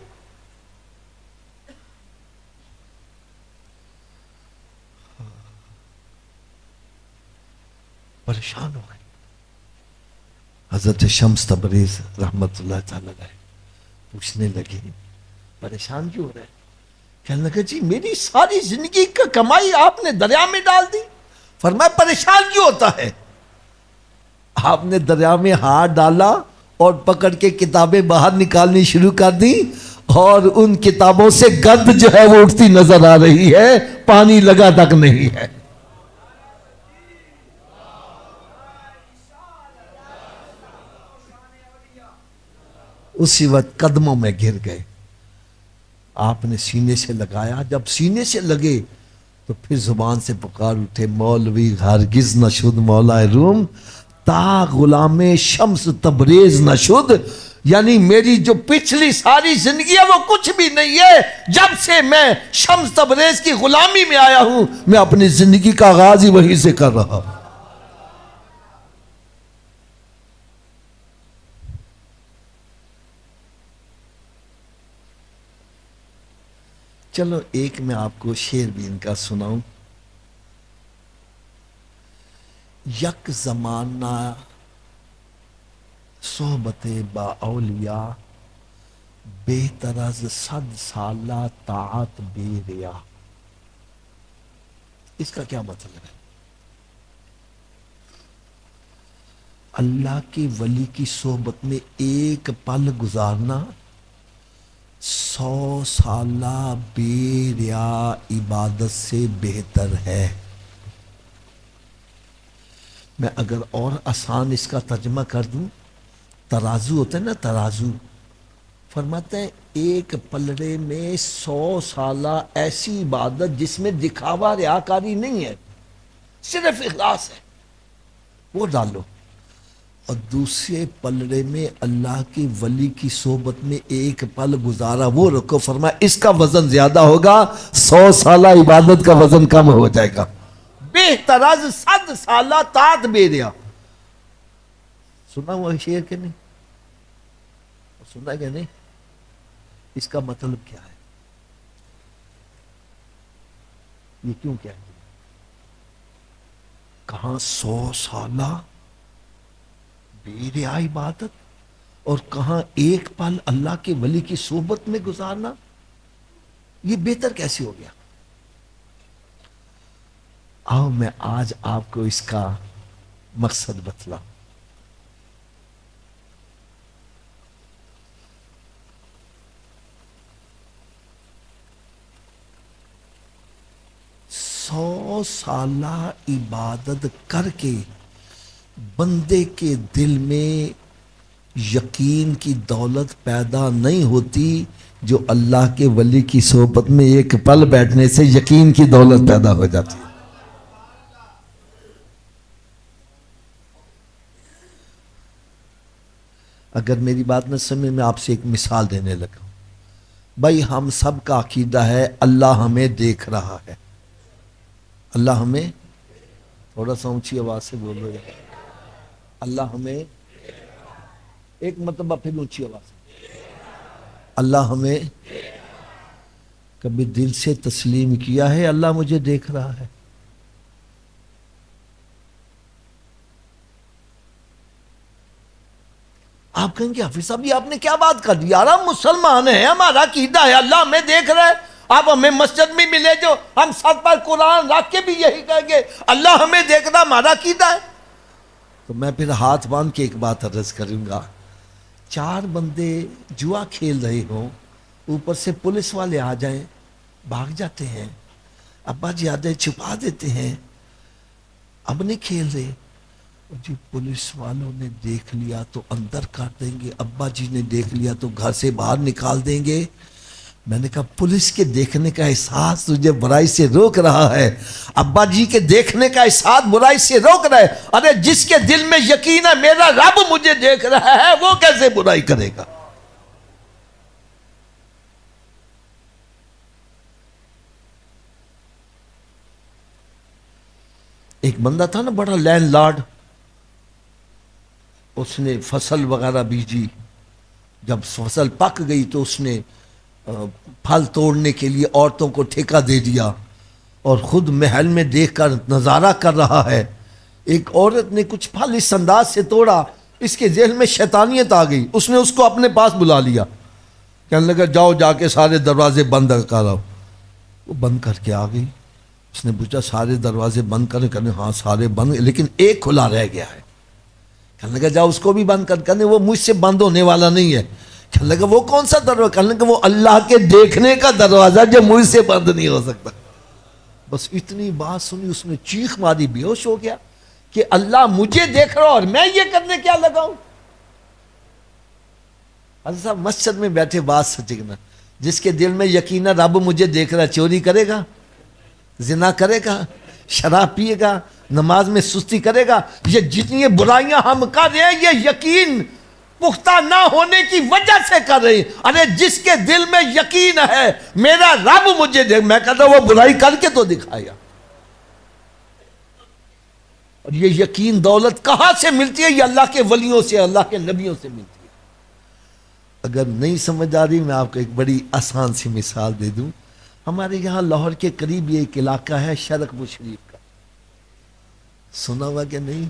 پریشان ہو گئے۔ حضرت شمس تبریز رحمت اللہ تعالی علیہ پوچھنے لگے پریشان کیوں ہو رہے؟ کہنے لگا جی میری ساری زندگی کا کمائی آپ نے دریا میں ڈال دی۔ فرمایا پریشان کیوں ہوتا ہے؟ آپ نے دریا میں ہاتھ ڈالا اور پکڑ کے کتابیں باہر نکالنی شروع کر دی، اور ان کتابوں سے گند جو ہے وہ اٹھتی نظر آ رہی ہے، پانی لگا تک نہیں ہے۔ اسی وقت قدموں میں گر گئے، آپ نے سینے سے لگایا، جب سینے سے لگے تو پھر زبان سے پکار اٹھے مولوی ہرگز نہ شد مولا روم تا غلام شمس تبریز نہ شد، یعنی میری جو پچھلی ساری زندگی ہے وہ کچھ بھی نہیں ہے، جب سے میں شمس تبریز کی غلامی میں آیا ہوں میں اپنی زندگی کا آغاز ہی وہیں سے کر رہا ہوں۔ چلو ایک میں آپ کو شعر بھی ان کا سناؤں۔ یک زمانہ صحبت با اولیاء، بہتر از 100 سالہ طاعت بے ریا۔ اس کا کیا مطلب ہے؟ اللہ کے ولی کی صحبت میں ایک پل گزارنا 100 سالہ بے ریا عبادت سے بہتر ہے۔ میں اگر اور آسان اس کا ترجمہ کر دوں، ترازو ہوتا ہے نا ترازو، فرماتے ہیں ایک پلڑے میں 100 سالہ ایسی عبادت جس میں دکھاوا ریاکاری نہیں ہے، صرف اخلاص ہے، وہ ڈالو، اور دوسرے پلڑے میں اللہ کی ولی کی صحبت میں ایک پل گزارا وہ رکھو، فرمایا اس کا وزن زیادہ ہوگا، 100 سالہ عبادت کا وزن کم ہو جائے گا۔ بہتر از 100 سالہ تات بے ریا، سنا ہوا شعر کہ نہیں؟ سنا کہ نہیں؟ اس کا مطلب کیا ہے؟ یہ کیوں کیا ہے؟ کہاں 100 سالہ بے ریا عبادت، اور کہاں ایک پل اللہ کے ولی کی صحبت میں گزارنا، یہ بہتر کیسے ہو گیا؟ آؤ میں آج آپ کو اس کا مقصد بتلاؤں۔ 100 سالہ عبادت کر کے بندے کے دل میں یقین کی دولت پیدا نہیں ہوتی، جو اللہ کے ولی کی صحبت میں ایک پل بیٹھنے سے یقین کی دولت پیدا ہو جاتی ہے۔ اگر میری بات نہ سمجھ، میں آپ سے ایک مثال دینے لگا ہوں۔ بھائی ہم سب کا عقیدہ ہے اللہ ہمیں دیکھ رہا ہے، اللہ ہمیں، تھوڑا سا اونچی آواز سے بولو گے، اللہ ہمیں، ایک مرتبہ پھر اونچی آواز سے، اللہ ہمیں، کبھی دل سے تسلیم کیا ہے اللہ مجھے دیکھ رہا ہے؟ آپ کہیں گے حافظ صاحب یہ آپ نے کیا بات کر دی، یار ہم مسلمان ہیں، ہمارا عقیدہ ہے اللہ ہمیں دیکھ رہا ہے، آپ ہمیں مسجد میں ملے جو ہم سر پر قرآن رکھ کے بھی یہی کہیں گے اللہ ہمیں دیکھ رہا، ہمارا عقیدہ ہے۔ تو میں پھر ہاتھ باندھ کے ایک بات عرض کروں گا، 4 بندے جوا کھیل رہے ہوں، اوپر سے پولیس والے آ جائیں، بھاگ جاتے ہیں، ابا جی آ جائیں چھپا دیتے ہیں، اب نہیں کھیل رہے، جی پولیس والوں نے دیکھ لیا تو اندر کر دیں گے، ابا جی نے دیکھ لیا تو گھر سے باہر نکال دیں گے۔ میں نے کہا پولیس کے دیکھنے کا احساس تجھے برائی سے روک رہا ہے، ابا جی کے دیکھنے کا احساس برائی سے روک رہا ہے، ارے جس کے دل میں یقین ہے میرا رب مجھے دیکھ رہا ہے وہ کیسے برائی کرے گا؟ ایک بندہ تھا نا بڑا لینڈ لارڈ، اس نے فصل وغیرہ بیجی، جب فصل پک گئی تو اس نے پھل توڑنے کے لیے عورتوں کو ٹھیکہ دے دیا، اور خود محل میں دیکھ کر نظارہ کر رہا ہے۔ ایک عورت نے کچھ پھل اس انداز سے توڑا، اس کے ذہن میں شیطانیت آ گئی، اس نے اس کو اپنے پاس بلا لیا، کہنے لگا جاؤ جا کے سارے دروازے بند کراؤ۔ وہ بند کر کے آ گئی، اس نے پوچھا سارے دروازے بند کریں؟ کہنے ہاں سارے بند، لیکن ایک کھلا رہ گیا ہے۔ کہنے لگا جاؤ اس کو بھی بند کر، کہنے وہ مجھ سے بند ہونے والا نہیں ہے۔ کہنے لگا وہ کون سا دروازہ؟ کہنے لگا وہ اللہ کے دیکھنے کا دروازہ جو مجھ سے بند نہیں ہو سکتا۔ بس اتنی بات سنی اس نے چیخ ماری، بے ہوش ہو گیا کہ اللہ مجھے دیکھ رہا اور میں یہ کرنے کیا لگا ہوں؟ حضرت صاحب مسجد میں بیٹھے بات سچنا، جس کے دل میں یقین ہے رب مجھے دیکھ رہا، چوری کرے گا، زنا کرے گا، شراب پیے گا، نماز میں سستی کرے گا؟ یہ جتنی برائیاں ہم کر رہے ہیں یہ یقین پختہ نہ ہونے کی وجہ سے کر رہے ہیں۔ ارے جس کے دل میں یقین ہے میرا رب مجھے دیکھ، میں کہتا ہوں وہ برائی کر کے تو دکھایا۔ اور یہ یقین دولت کہاں سے ملتی ہے؟ یہ اللہ کے ولیوں سے، اللہ کے نبیوں سے ملتی ہے۔ اگر نہیں سمجھ آ رہی میں آپ کو ایک بڑی آسان سی مثال دے دوں۔ ہمارے یہاں لاہور کے قریب یہ ایک علاقہ ہے شرق مشرف کا، سنا ہوا کہ نہیں؟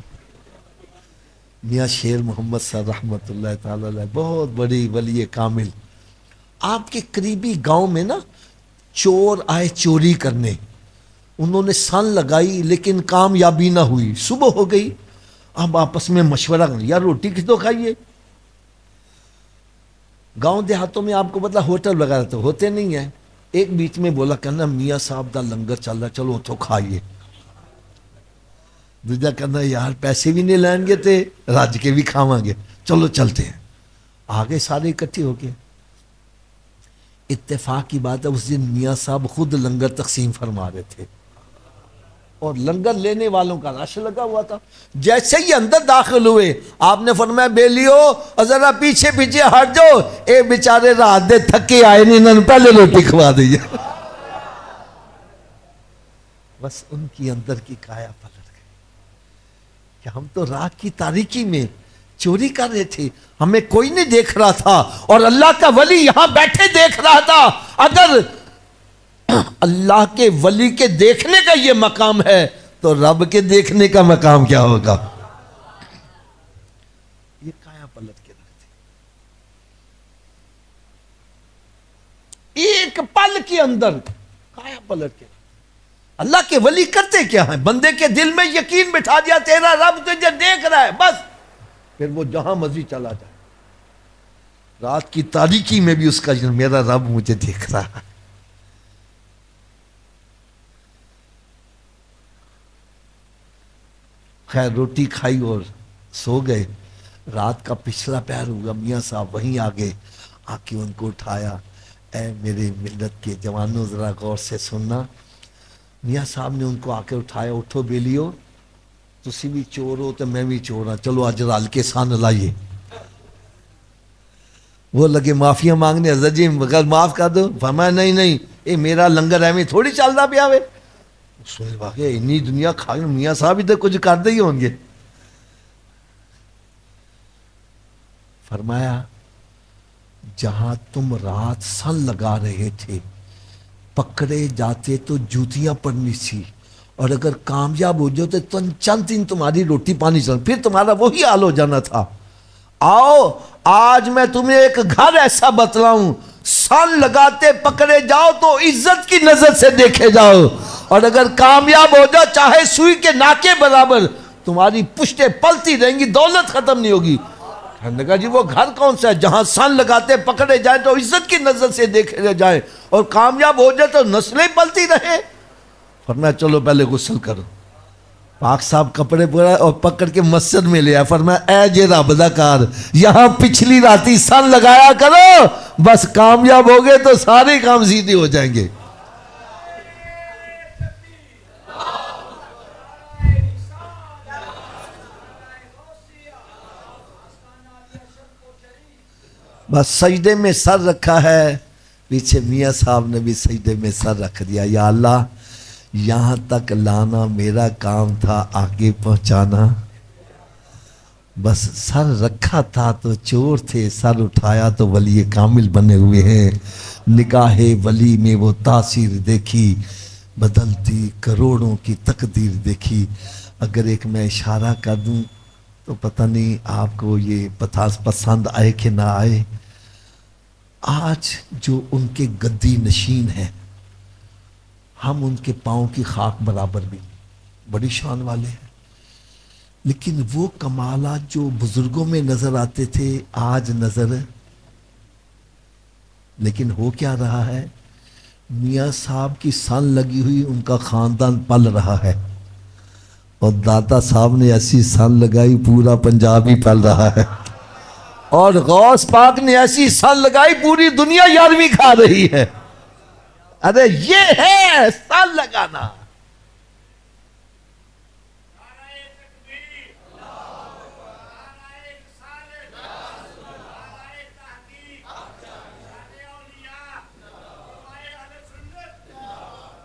میاں شیر محمد صاحب رحمۃ اللہ تعالی علیہ، بہت بڑی ولی کامل۔ آپ کے قریبی گاؤں میں نا چور آئے چوری کرنے، انہوں نے سن لگائی لیکن کامیابی نہ ہوئی، صبح ہو گئی، اب آپس میں مشورہ کریں یار روٹی کس تو کھائیے۔ گاؤں دیہاتوں میں آپ کو پتہ ہوٹل وغیرہ تو ہوتے نہیں ہیں، ایک بیچ میں بولا کہنا میاں صاحب دا لنگر چل رہا چلو اتھو کھائیے، دوجا کہنا یار پیسے بھی نہیں لیں گے تے راج کے بھی کھاواں گے، چلو چلتے ہیں۔ آگے سارے اکٹھے ہو گئے، اتفاق کی بات ہے اس دن میاں صاحب خود لنگر تقسیم فرما رہے تھے اور لنگر لینے والوں کا رش لگا ہوا تھا. جیسے ہی اندر داخل ہوئے آپ نے فرمایا بیلیو ذرا پیچھے پیچھے ہٹ جاؤ, اے بیچارے رات دے تھکے آئے نہیں, انہوں نے پہلے روٹی کھوا دیجیے. بس ان کی اندر کی کایا پلٹ گئی کہ ہم تو رات کی تاریکی میں چوری کر رہے تھے, ہمیں کوئی نہیں دیکھ رہا تھا اور اللہ کا ولی یہاں بیٹھے دیکھ رہا تھا. اگر اللہ کے ولی کے دیکھنے کا یہ مقام ہے تو رب کے دیکھنے کا مقام کیا ہوگا. یہ کایا پلٹ کے رکھتے ایک پل کے اندر کایا پلٹ کے. اللہ کے ولی کرتے کیا ہیں؟ بندے کے دل میں یقین بٹھا دیا تیرا رب تجھے دیکھ رہا ہے, بس پھر وہ جہاں مرضی چلا جائے. رات کی تاریکی میں بھی اس کا میرا رب مجھے دیکھ رہا ہے. خیر روٹی کھائی اور سو گئے. رات کا پچھلا پہر ہوا, میاں صاحب وہیں آگے آ کے ان کو اٹھایا. اے میرے ملت کے جوانوں ذرا غور سے سننا. میاں صاحب نے ان کو آ کے اٹھایا, اٹھو بیلیو تسی بھی چور ہو تو میں بھی چور ہوں, چلو اج رل کے سن لائیے. وہ لگے معافیاں مانگنے, حضرت جی مگر معاف کر دو. فرمایا نہیں نہیں, اے میرا لنگر ایویں تھوڑی چلتا پیا وے. سن واقعی اتنی دنیا کھائی, میاں صاحب ادھر کچھ کرتے ہی ہوں گے. فرمایا جہاں تم رات سن لگا رہے تھے پکڑے جاتے تو جوتیاں پڑنی تھی, اور اگر کامیاب ہو جاتے تو چند دن تمہاری روٹی پانی چل, پھر تمہارا وہی حال ہو جانا تھا. آؤ آج میں تمہیں ایک گھر ایسا بتلاؤں, سن لگاتے پکڑے جاؤ تو عزت کی نظر سے دیکھے جاؤ, اور اگر کامیاب ہو جاؤ چاہے سوئی کے ناکے برابر, تمہاری پشتیں پلتی رہیں گی, دولت ختم نہیں ہوگی. کہنے لگا جی وہ گھر کون سا ہے جہاں سن لگاتے پکڑے جائیں تو عزت کی نظر سے دیکھے جائیں, اور کامیاب ہو جائے تو نسلیں پلتی رہے. فرمایا چلو پہلے غسل کرو. پاک صاحب کپڑے پورا اور پکڑ کے مسجد میں لے آیا. فرمایا اے جے رب دا کار, یہاں پچھلی راتی سن لگایا کرو, بس کامیاب ہو گئے تو سارے کام سیدھے ہو جائیں گے. بس سجدے میں سر رکھا ہے, پیچھے میاں صاحب نے بھی سجدے میں سر رکھ دیا. یا اللہ یہاں تک لانا میرا کام تھا, آگے پہنچانا. بس سر رکھا تھا تو چور تھے, سر اٹھایا تو ولی کامل بنے ہوئے ہیں. نگاہ ولی میں وہ تاثیر دیکھی, بدلتی کروڑوں کی تقدیر دیکھی. اگر ایک میں اشارہ کر دوں تو پتہ نہیں آپ کو یہ پسند آئے کہ نہ آئے. آج جو ان کے گدی نشین ہیں, ہم ان کے پاؤں کی خاک برابر بھی بڑی شان والے ہیں, لیکن وہ کمالات جو بزرگوں میں نظر آتے تھے آج نظر, لیکن ہو کیا رہا ہے, میاں صاحب کی سن لگی ہوئی ان کا خاندان پل رہا ہے, اور داتا صاحب نے ایسی سن لگائی پورا پنجاب ہی پل رہا ہے, اور غوث پاک نے ایسی سن لگائی پوری دنیا 11ویں کھا رہی ہے. ارے یہ ہے سن لگانا.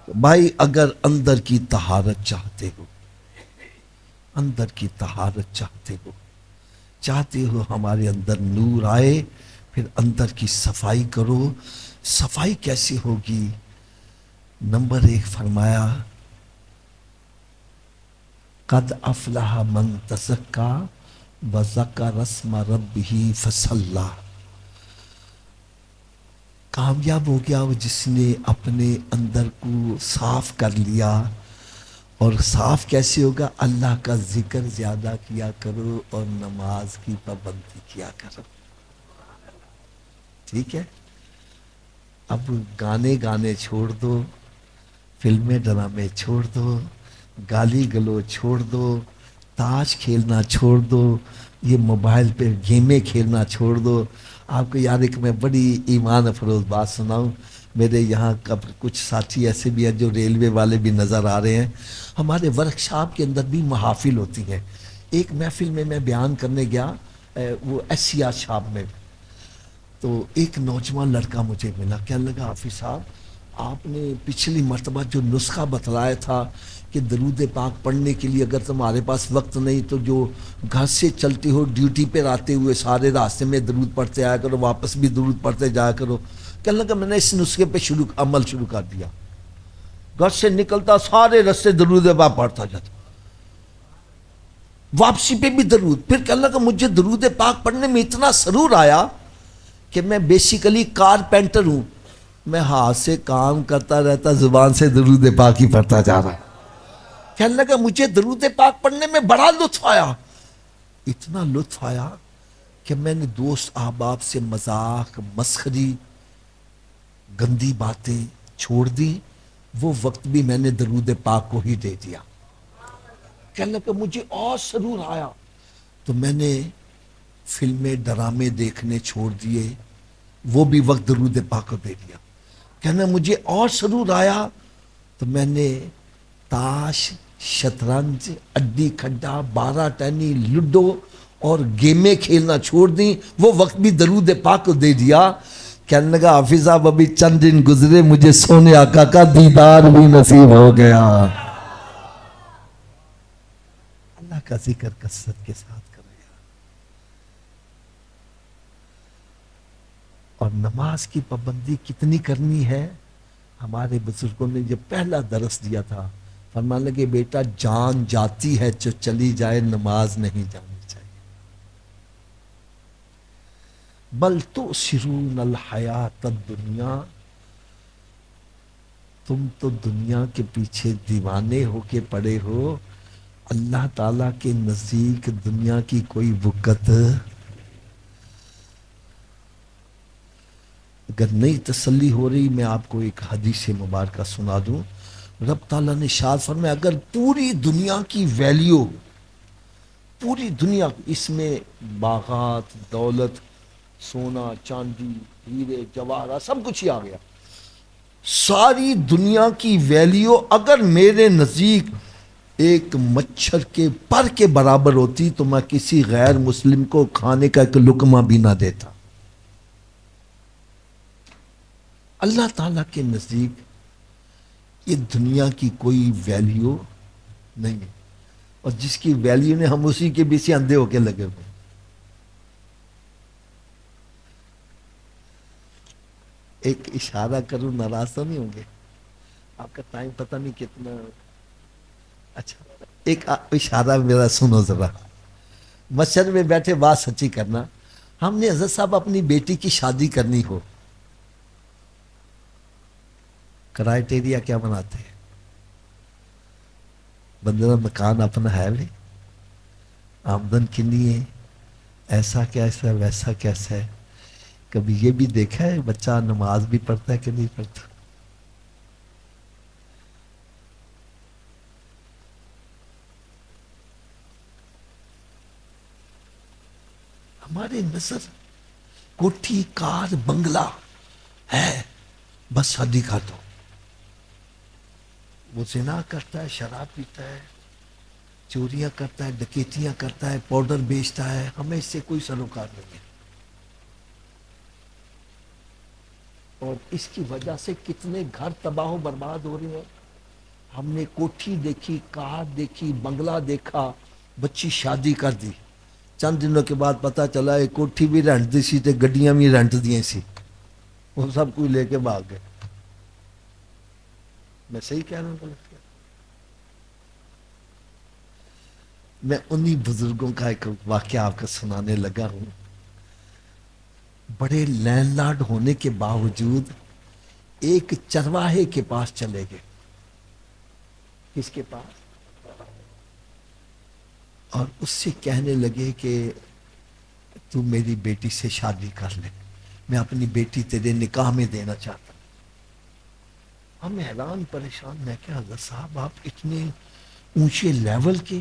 بھائی اگر اندر کی طہارت چاہتے ہو, اندر کی طہارت چاہتے ہو ہمارے اندر نور آئے, پھر اندر کی صفائی کرو. صفائی کیسی ہوگی؟ نمبر 1 فرمایا قد افلح من تزکا وذکر اسم ربہ فصلی. کامیاب ہو گیا وہ جس نے اپنے اندر کو صاف کر لیا. اور صاف کیسے ہوگا؟ اللہ کا ذکر زیادہ کیا کرو اور نماز کی پابندی کیا کرو. ٹھیک ہے, اب گانے چھوڑ دو, فلمیں ڈرامے چھوڑ دو, گالی گلو چھوڑ دو, تاش کھیلنا چھوڑ دو, یہ موبائل پہ گیمیں کھیلنا چھوڑ دو. آپ کو یار ایک میں بڑی ایمان افروز بات سناؤں. میرے یہاں کچھ ساتھی ایسے بھی ہیں جو ریلوے والے بھی نظر آ رہے ہیں. ہمارے ورکشاپ کے اندر بھی محافل ہوتی ہیں. ایک محفل میں بیان کرنے گیا وہ ایسیا شاپ میں. تو ایک نوجوان لڑکا مجھے ملا, کہنے لگا حافظ صاحب آپ نے پچھلی مرتبہ جو نسخہ بتلایا تھا کہ درود پاک پڑھنے کے لیے اگر تمہارے پاس وقت نہیں تو جو گھر سے چلتے ہو ڈیوٹی پہ آتے ہوئے سارے راستے میں درود پڑھتے آیا کرو, واپس بھی درود پڑھتے جایا کرو. کہنے لگا میں نے اس نسخے پہ عمل شروع کر دیا. گھر سے نکلتا سارے راستے درود پاک پڑھتا جاتا, واپسی پہ بھی درود. پھر کہنے لگا مجھے درود پاک پڑھنے میں اتنا سرور آیا کہ میں بیسیکلی کارپینٹر ہوں, میں ہاتھ سے کام کرتا رہتا, زبان سے درود پاک ہی پڑھتا جا رہا. کہنے لگا مجھے درود پاک پڑھنے میں بڑا لطف آیا, اتنا لطف آیا کہ میں نے دوست احباب سے مذاق مسخری گندی باتیں چھوڑ دی, وہ وقت بھی میں نے درود پاک کو ہی دے دیا. کہنے لگا مجھے اور سرور آیا تو میں نے فلمیں ڈرامے دیکھنے چھوڑ دیے, وہ بھی وقت درود پاک کو دے دیا. کہنا مجھے اور سرور آیا تو میں نے تاش, شطرنج, اڈی کھڈا, 12 ٹینی, لڈو اور گیمیں کھیلنا چھوڑ دیں, وہ وقت بھی درود پاک کو دے دیا. کہنے لگا حافظ صاحب ابھی چند دن گزرے مجھے سونے آقا کا دیدار بھی نصیب ہو گیا. اللہ کا ذکر کثرت کے ساتھ کرے اور نماز کی پابندی کتنی کرنی ہے. ہمارے بزرگوں نے جب پہلا درس دیا تھا فرمانے لگے بیٹا جان جاتی ہے جو چلی جائے, نماز نہیں جانی چاہیے. بل تؤثرون الحیات الدنیا, تم تو دنیا کے پیچھے دیوانے ہو کے پڑے ہو, اللہ تعالیٰ کے نزدیک دنیا کی کوئی وقت. اگر نئی تسلی ہو رہی میں آپ کو ایک حدیث مبارکہ سنا دوں. رب تعالیٰ نے ارشاد فرمایا اگر پوری دنیا کی ویلیو, پوری دنیا اس میں باغات, دولت, سونا چاندی, ہیرے جواہرات سب کچھ ہی آ گیا, ساری دنیا کی ویلیو اگر میرے نزدیک ایک مچھر کے پر کے برابر ہوتی تو میں کسی غیر مسلم کو کھانے کا ایک لقمہ بھی نہ دیتا. اللہ تعالیٰ کے نزدیک یہ دنیا کی کوئی ویلیو نہیں ہے, اور جس کی ویلیو نے ہم اسی کے پیچھے اندھے ہو کے لگے ہوئے. ایک اشارہ کروں, ناراض تو نہیں ہوں گے؟ آپ کا ٹائم پتہ نہیں کتنا. اچھا ایک اشارہ میرا سنو ذرا, مسجد میں بیٹھے بات سچی کرنا. ہم نے حضرت صاحب اپنی بیٹی کی شادی کرنی ہو, کرائیٹیریا کیا بناتے ہیں؟ بندے کا مکان اپنا ہے بھی, آمدن کنی ہے, ایسا کیسا ہے ویسا کیسا ہے. کبھی یہ بھی دیکھا ہے بچہ نماز بھی پڑھتا ہے کہ نہیں پڑھتا؟ ہمارے نظر کوٹھی, کار, بنگلہ ہے, بس شادی کر دو. وہ زنا کرتا ہے, شراب پیتا ہے, چوریاں کرتا ہے, ڈکیتیاں کرتا ہے, پاؤڈر بیچتا ہے, ہمیں اس سے کوئی سروکار نہیں ہے. اور اس کی وجہ سے کتنے گھر تباہ و برباد ہو رہے ہیں. ہم نے کوٹھی دیکھی, کار دیکھی, بنگلہ دیکھا, بچی شادی کر دی, چند دنوں کے بعد پتا چلا یہ کوٹھی بھی رینٹ دی سی تے گڈیاں بھی رینٹ دیا سی, وہ سب کوئی لے کے بھاگ گئے. میں صحیح کہہ رہا ہوں غلط کہہ رہا ہوں؟ میں انہی بزرگوں کا ایک واقعہ آپ کو سنانے لگا ہوں. بڑے لینڈ لارڈ ہونے کے باوجود ایک چرواہے کے پاس چلے گئے. کس کے پاس؟ اور اس سے کہنے لگے کہ تو میری بیٹی سے شادی کر لے, میں اپنی بیٹی تیرے نکاح میں دینا چاہتا ہوں. ہم حیران پریشان, میں کہ حضرت صاحب آپ اتنے اونچے لیول کے,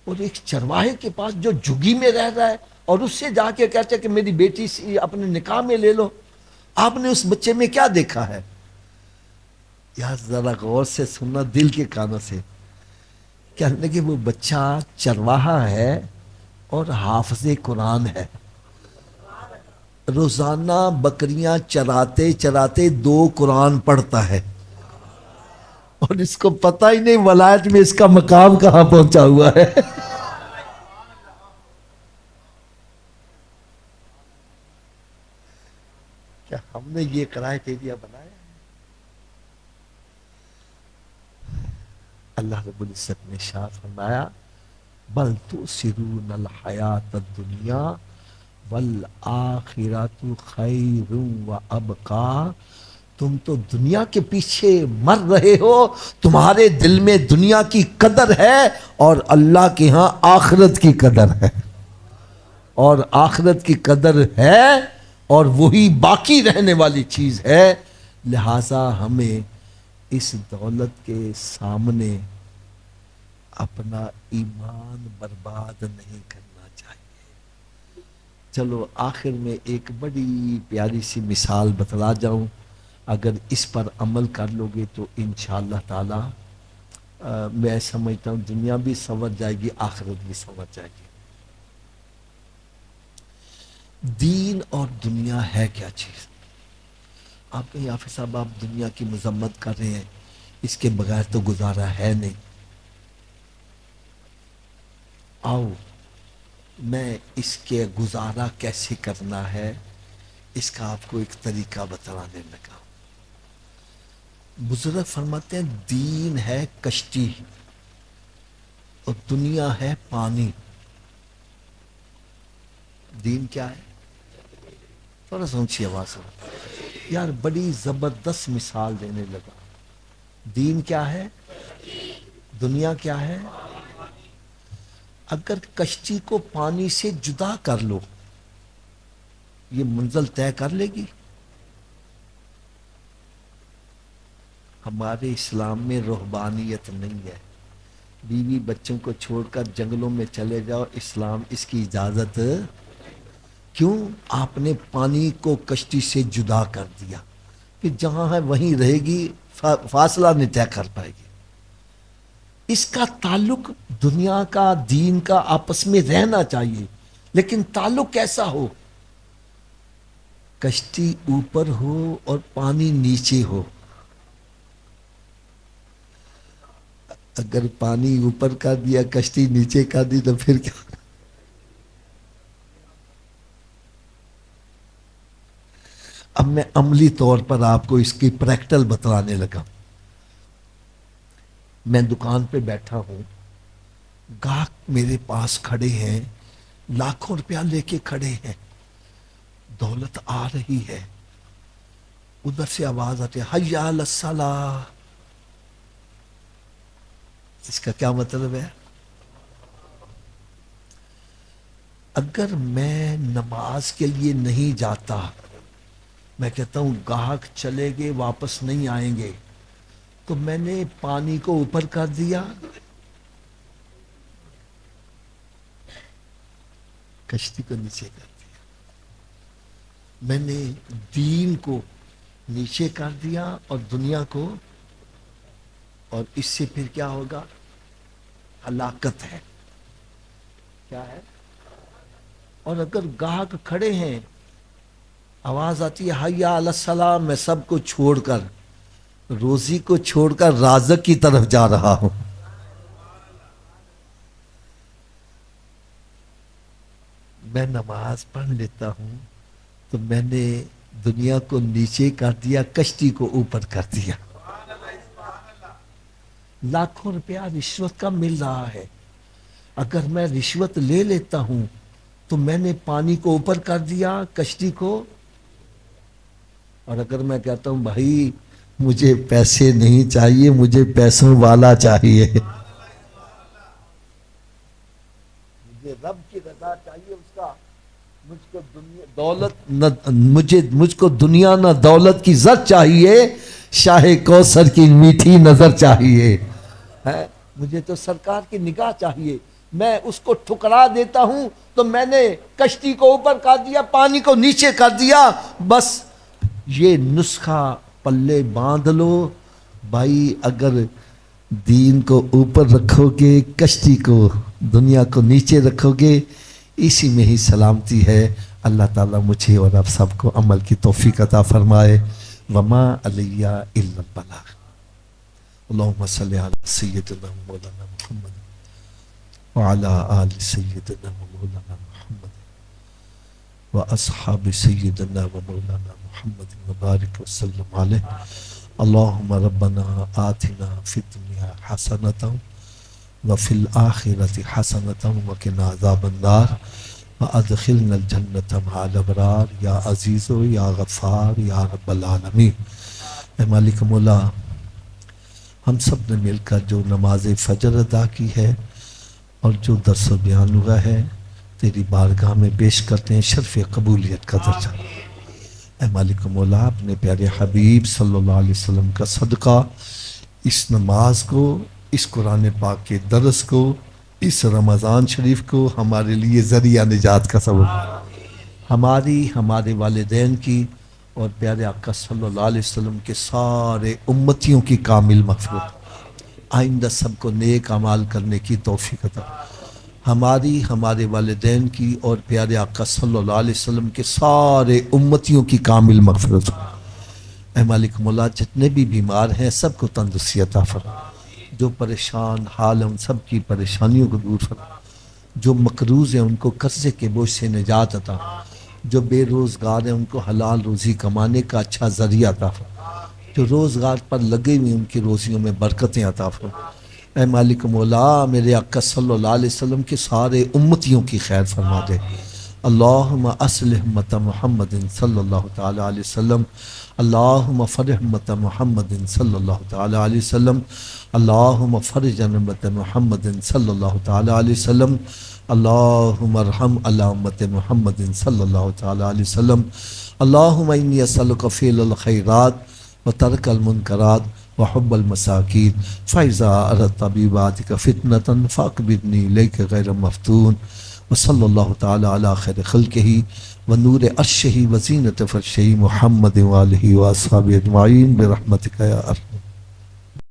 اور ایک چرواہے کے پاس جو جھگی میں رہ رہا ہے اور اس سے جا کے کہتے ہیں کہ میری بیٹی سے اپنے نکاح میں لے لو. آپ نے اس بچے میں کیا دیکھا ہے؟ یار ذرا غور سے سننا دل کے کانوں سے. کہنے لگے وہ بچہ چرواہا ہے اور حافظ قرآن ہے. روزانہ بکریاں چراتے چراتے 2 قرآن پڑھتا ہے اور اس کو پتہ ہی نہیں ولایت میں اس کا مقام کہاں پہنچا ہوا ہے. کیا ہم نے یہ کرائیٹیریا بنایا؟ اللہ رب العزت نے شاہ فرمایا بل تؤثرون الحیات الدنیا والآخرۃ خیر وابقی. تم تو دنیا کے پیچھے مر رہے ہو، تمہارے دل میں دنیا کی قدر ہے اور اللہ کے ہاں آخرت کی قدر ہے، اور آخرت کی قدر ہے اور وہی باقی رہنے والی چیز ہے. لہٰذا ہمیں اس دولت کے سامنے اپنا ایمان برباد نہیں کرنا چاہیے. چلو آخر میں ایک بڑی پیاری سی مثال بتلا جاؤں، اگر اس پر عمل کر لو گے تو انشاءاللہ تعالی میں سمجھتا ہوں دنیا بھی سنور جائے گی، آخرت بھی سنور جائے گی. دین اور دنیا ہے کیا چیز؟ آپ کہیں حافظ صاحب آپ دنیا کی مذمت کر رہے ہیں، اس کے بغیر تو گزارا ہے نہیں. آؤ میں اس کے گزارا کیسے کرنا ہے اس کا آپ کو ایک طریقہ بتلانے لگا. بزرگ فرماتے ہیں دین ہے کشتی اور دنیا ہے پانی. دین کیا ہے؟ تھوڑا سا اونچی آواز ہو. یار بڑی زبردست مثال دینے لگا. دین کیا ہے؟ دنیا کیا ہے؟ اگر کشتی کو پانی سے جدا کر لو یہ منزل طے کر لے گی؟ ہمارے اسلام میں رہبانیت نہیں ہے. بیوی بچوں کو چھوڑ کر جنگلوں میں چلے جاؤ، اسلام اس کی اجازت. کیوں؟ آپ نے پانی کو کشتی سے جدا کر دیا کہ جہاں ہے وہیں رہے گی، فاصلہ نہیں طے کر پائے گی. اس کا تعلق دنیا کا دین کا آپس میں رہنا چاہیے، لیکن تعلق کیسا ہو؟ کشتی اوپر ہو اور پانی نیچے ہو. اگر پانی اوپر کر دیا کشتی نیچے کر دی تو پھر کیا؟ اب میں عملی طور پر آپ کو اس کی پریکٹل بتلانے لگا. میں دکان پہ بیٹھا ہوں، گاہک میرے پاس کھڑے ہیں، لاکھوں روپیہ لے کے کھڑے ہیں، دولت آ رہی ہے، ادھر سے آواز آتی ہے حی علی الصلاۃ. اس کا کیا مطلب ہے؟ اگر میں نماز کے لیے نہیں جاتا، میں کہتا ہوں گاہک چلے گئے واپس نہیں آئیں گے، تو میں نے پانی کو اوپر کر دیا، کشتی کو نیچے کر دیا. میں نے دین کو نیچے کر دیا اور دنیا کو، اور اس سے پھر کیا ہوگا؟ ہلاکت ہے. کیا ہے؟ اور اگر گاہک کھڑے ہیں، آواز آتی ہے حی علی الصلاۃ، میں سب کو چھوڑ کر، روزی کو چھوڑ کر رازق کی طرف جا رہا ہوں. میں نماز پڑھ لیتا ہوں تو میں نے دنیا کو نیچے کر دیا، کشتی کو اوپر کر دیا. لاکھوں روپیہ رشوت کا مل رہا ہے، اگر میں رشوت لے لیتا ہوں تو میں نے پانی کو اوپر کر دیا، کشتی کو. اور اگر میں کہتا ہوں بھائی مجھے پیسے نہیں چاہیے، مجھے پیسوں والا چاہیے، مجھے رب کی رضا چاہیے، اس کا مجھ کو دنیا دولت نہ مجھ کو دنیا نہ دولت کی زر چاہیے، شاہ کوثر کی میٹھی نظر چاہیے، مجھے تو سرکار کی نگاہ چاہیے. میں اس کو ٹھکرا دیتا ہوں تو میں نے کشتی کو اوپر کر دیا، پانی کو نیچے کر دیا، بس یہ نسخہ پلے باندھ لو بھائی۔ اگر دین کو اوپر رکھو گے، کشتی کو دنیا کو نیچے رکھو گے، اسی میں ہی سلامتی ہے۔ اللہ تعالیٰ مجھے اور آپ سب کو عمل کی توفیق عطا فرمائے۔ وما علیہ الا البلاغ۔ اللہم صلی علی سیدنا مولانا محمد وعلی آل سیدنا مولانا محمد واصحاب سیدنا مولانا محمد وبارک وسلم علیہ۔ اللہم ربنا آتنا فی الدنیا حسنۃ وفی الآخرۃ حسنۃ وقنا عذاب النار وادخلنا الجنۃ مع الابرار یا عزیز یا غفار یا رب العالمین۔ اے مالک مولا، ہم سب نے مل کر جو نماز فجر ادا کی ہے اور جو درس و بیان ہوا ہے، تیری بارگاہ میں پیش کرتے ہیں شرف قبولیت کا درجہ۔ اے مالک مولا، اپنے پیارے حبیب صلی اللہ علیہ وسلم کا صدقہ اس نماز کو، اس قرآن پاک کے درس کو، اس رمضان شریف کو ہمارے لیے ذریعہ نجات کا سبب، ہماری، ہمارے والدین کی اور پیارے آقا صلی اللہ علیہ وسلم کے سارے امتیوں کی کامل مغفرت، آئندہ سب کو نیک اعمال کرنے کی توفیق عطا، ہماری، ہمارے والدین کی اور پیارے آقا صلی اللہ علیہ وسلم کے سارے امتیوں کی کامل مغفرت۔ اے مالک مولا، جتنے بھی بیمار ہیں سب کو تندرستی عطا فرما، جو پریشان حال ہیں ان سب کی پریشانیوں کو دور فرما، جو مقروض ہیں ان کو قرضے کے بوجھ سے نجات عطا، جو بے روزگار ہیں ان کو حلال روزی کمانے کا اچھا ذریعہ عطا فرما، جو روزگار پر لگے ہوئے ان کی روزیوں میں برکتیں عطا فرما۔ اے مالک مولا، میرے آقا صلی اللہ علیہ وسلم کے سارے امتیوں کی خیر فرما دے۔ اللہم اصلح امت محمد صلی اللہ تعالی علیہ وسلم، اللہم فرح امت محمد صلی اللہ تعالی علیہ وسلم، اللہم فرج امت محمد صلی اللہ تعالی علیہ وسلم، اللہم ارحم علی امت محمد صلی اللہ تعالی علیہ وسلم، اللہم انی اسألک فعل الخیرات وترک المنکرات وحب المساکین فاذا اردت بعبادک فتنۃ فاقبضنی الیک غیر مفتون، وصلی اللہ تعالی علی خیر خلقہ ونور عرشہ وزینۃ فرشہ محمد وآلہ واصحابہ اجمعین برحمتک یا ارحم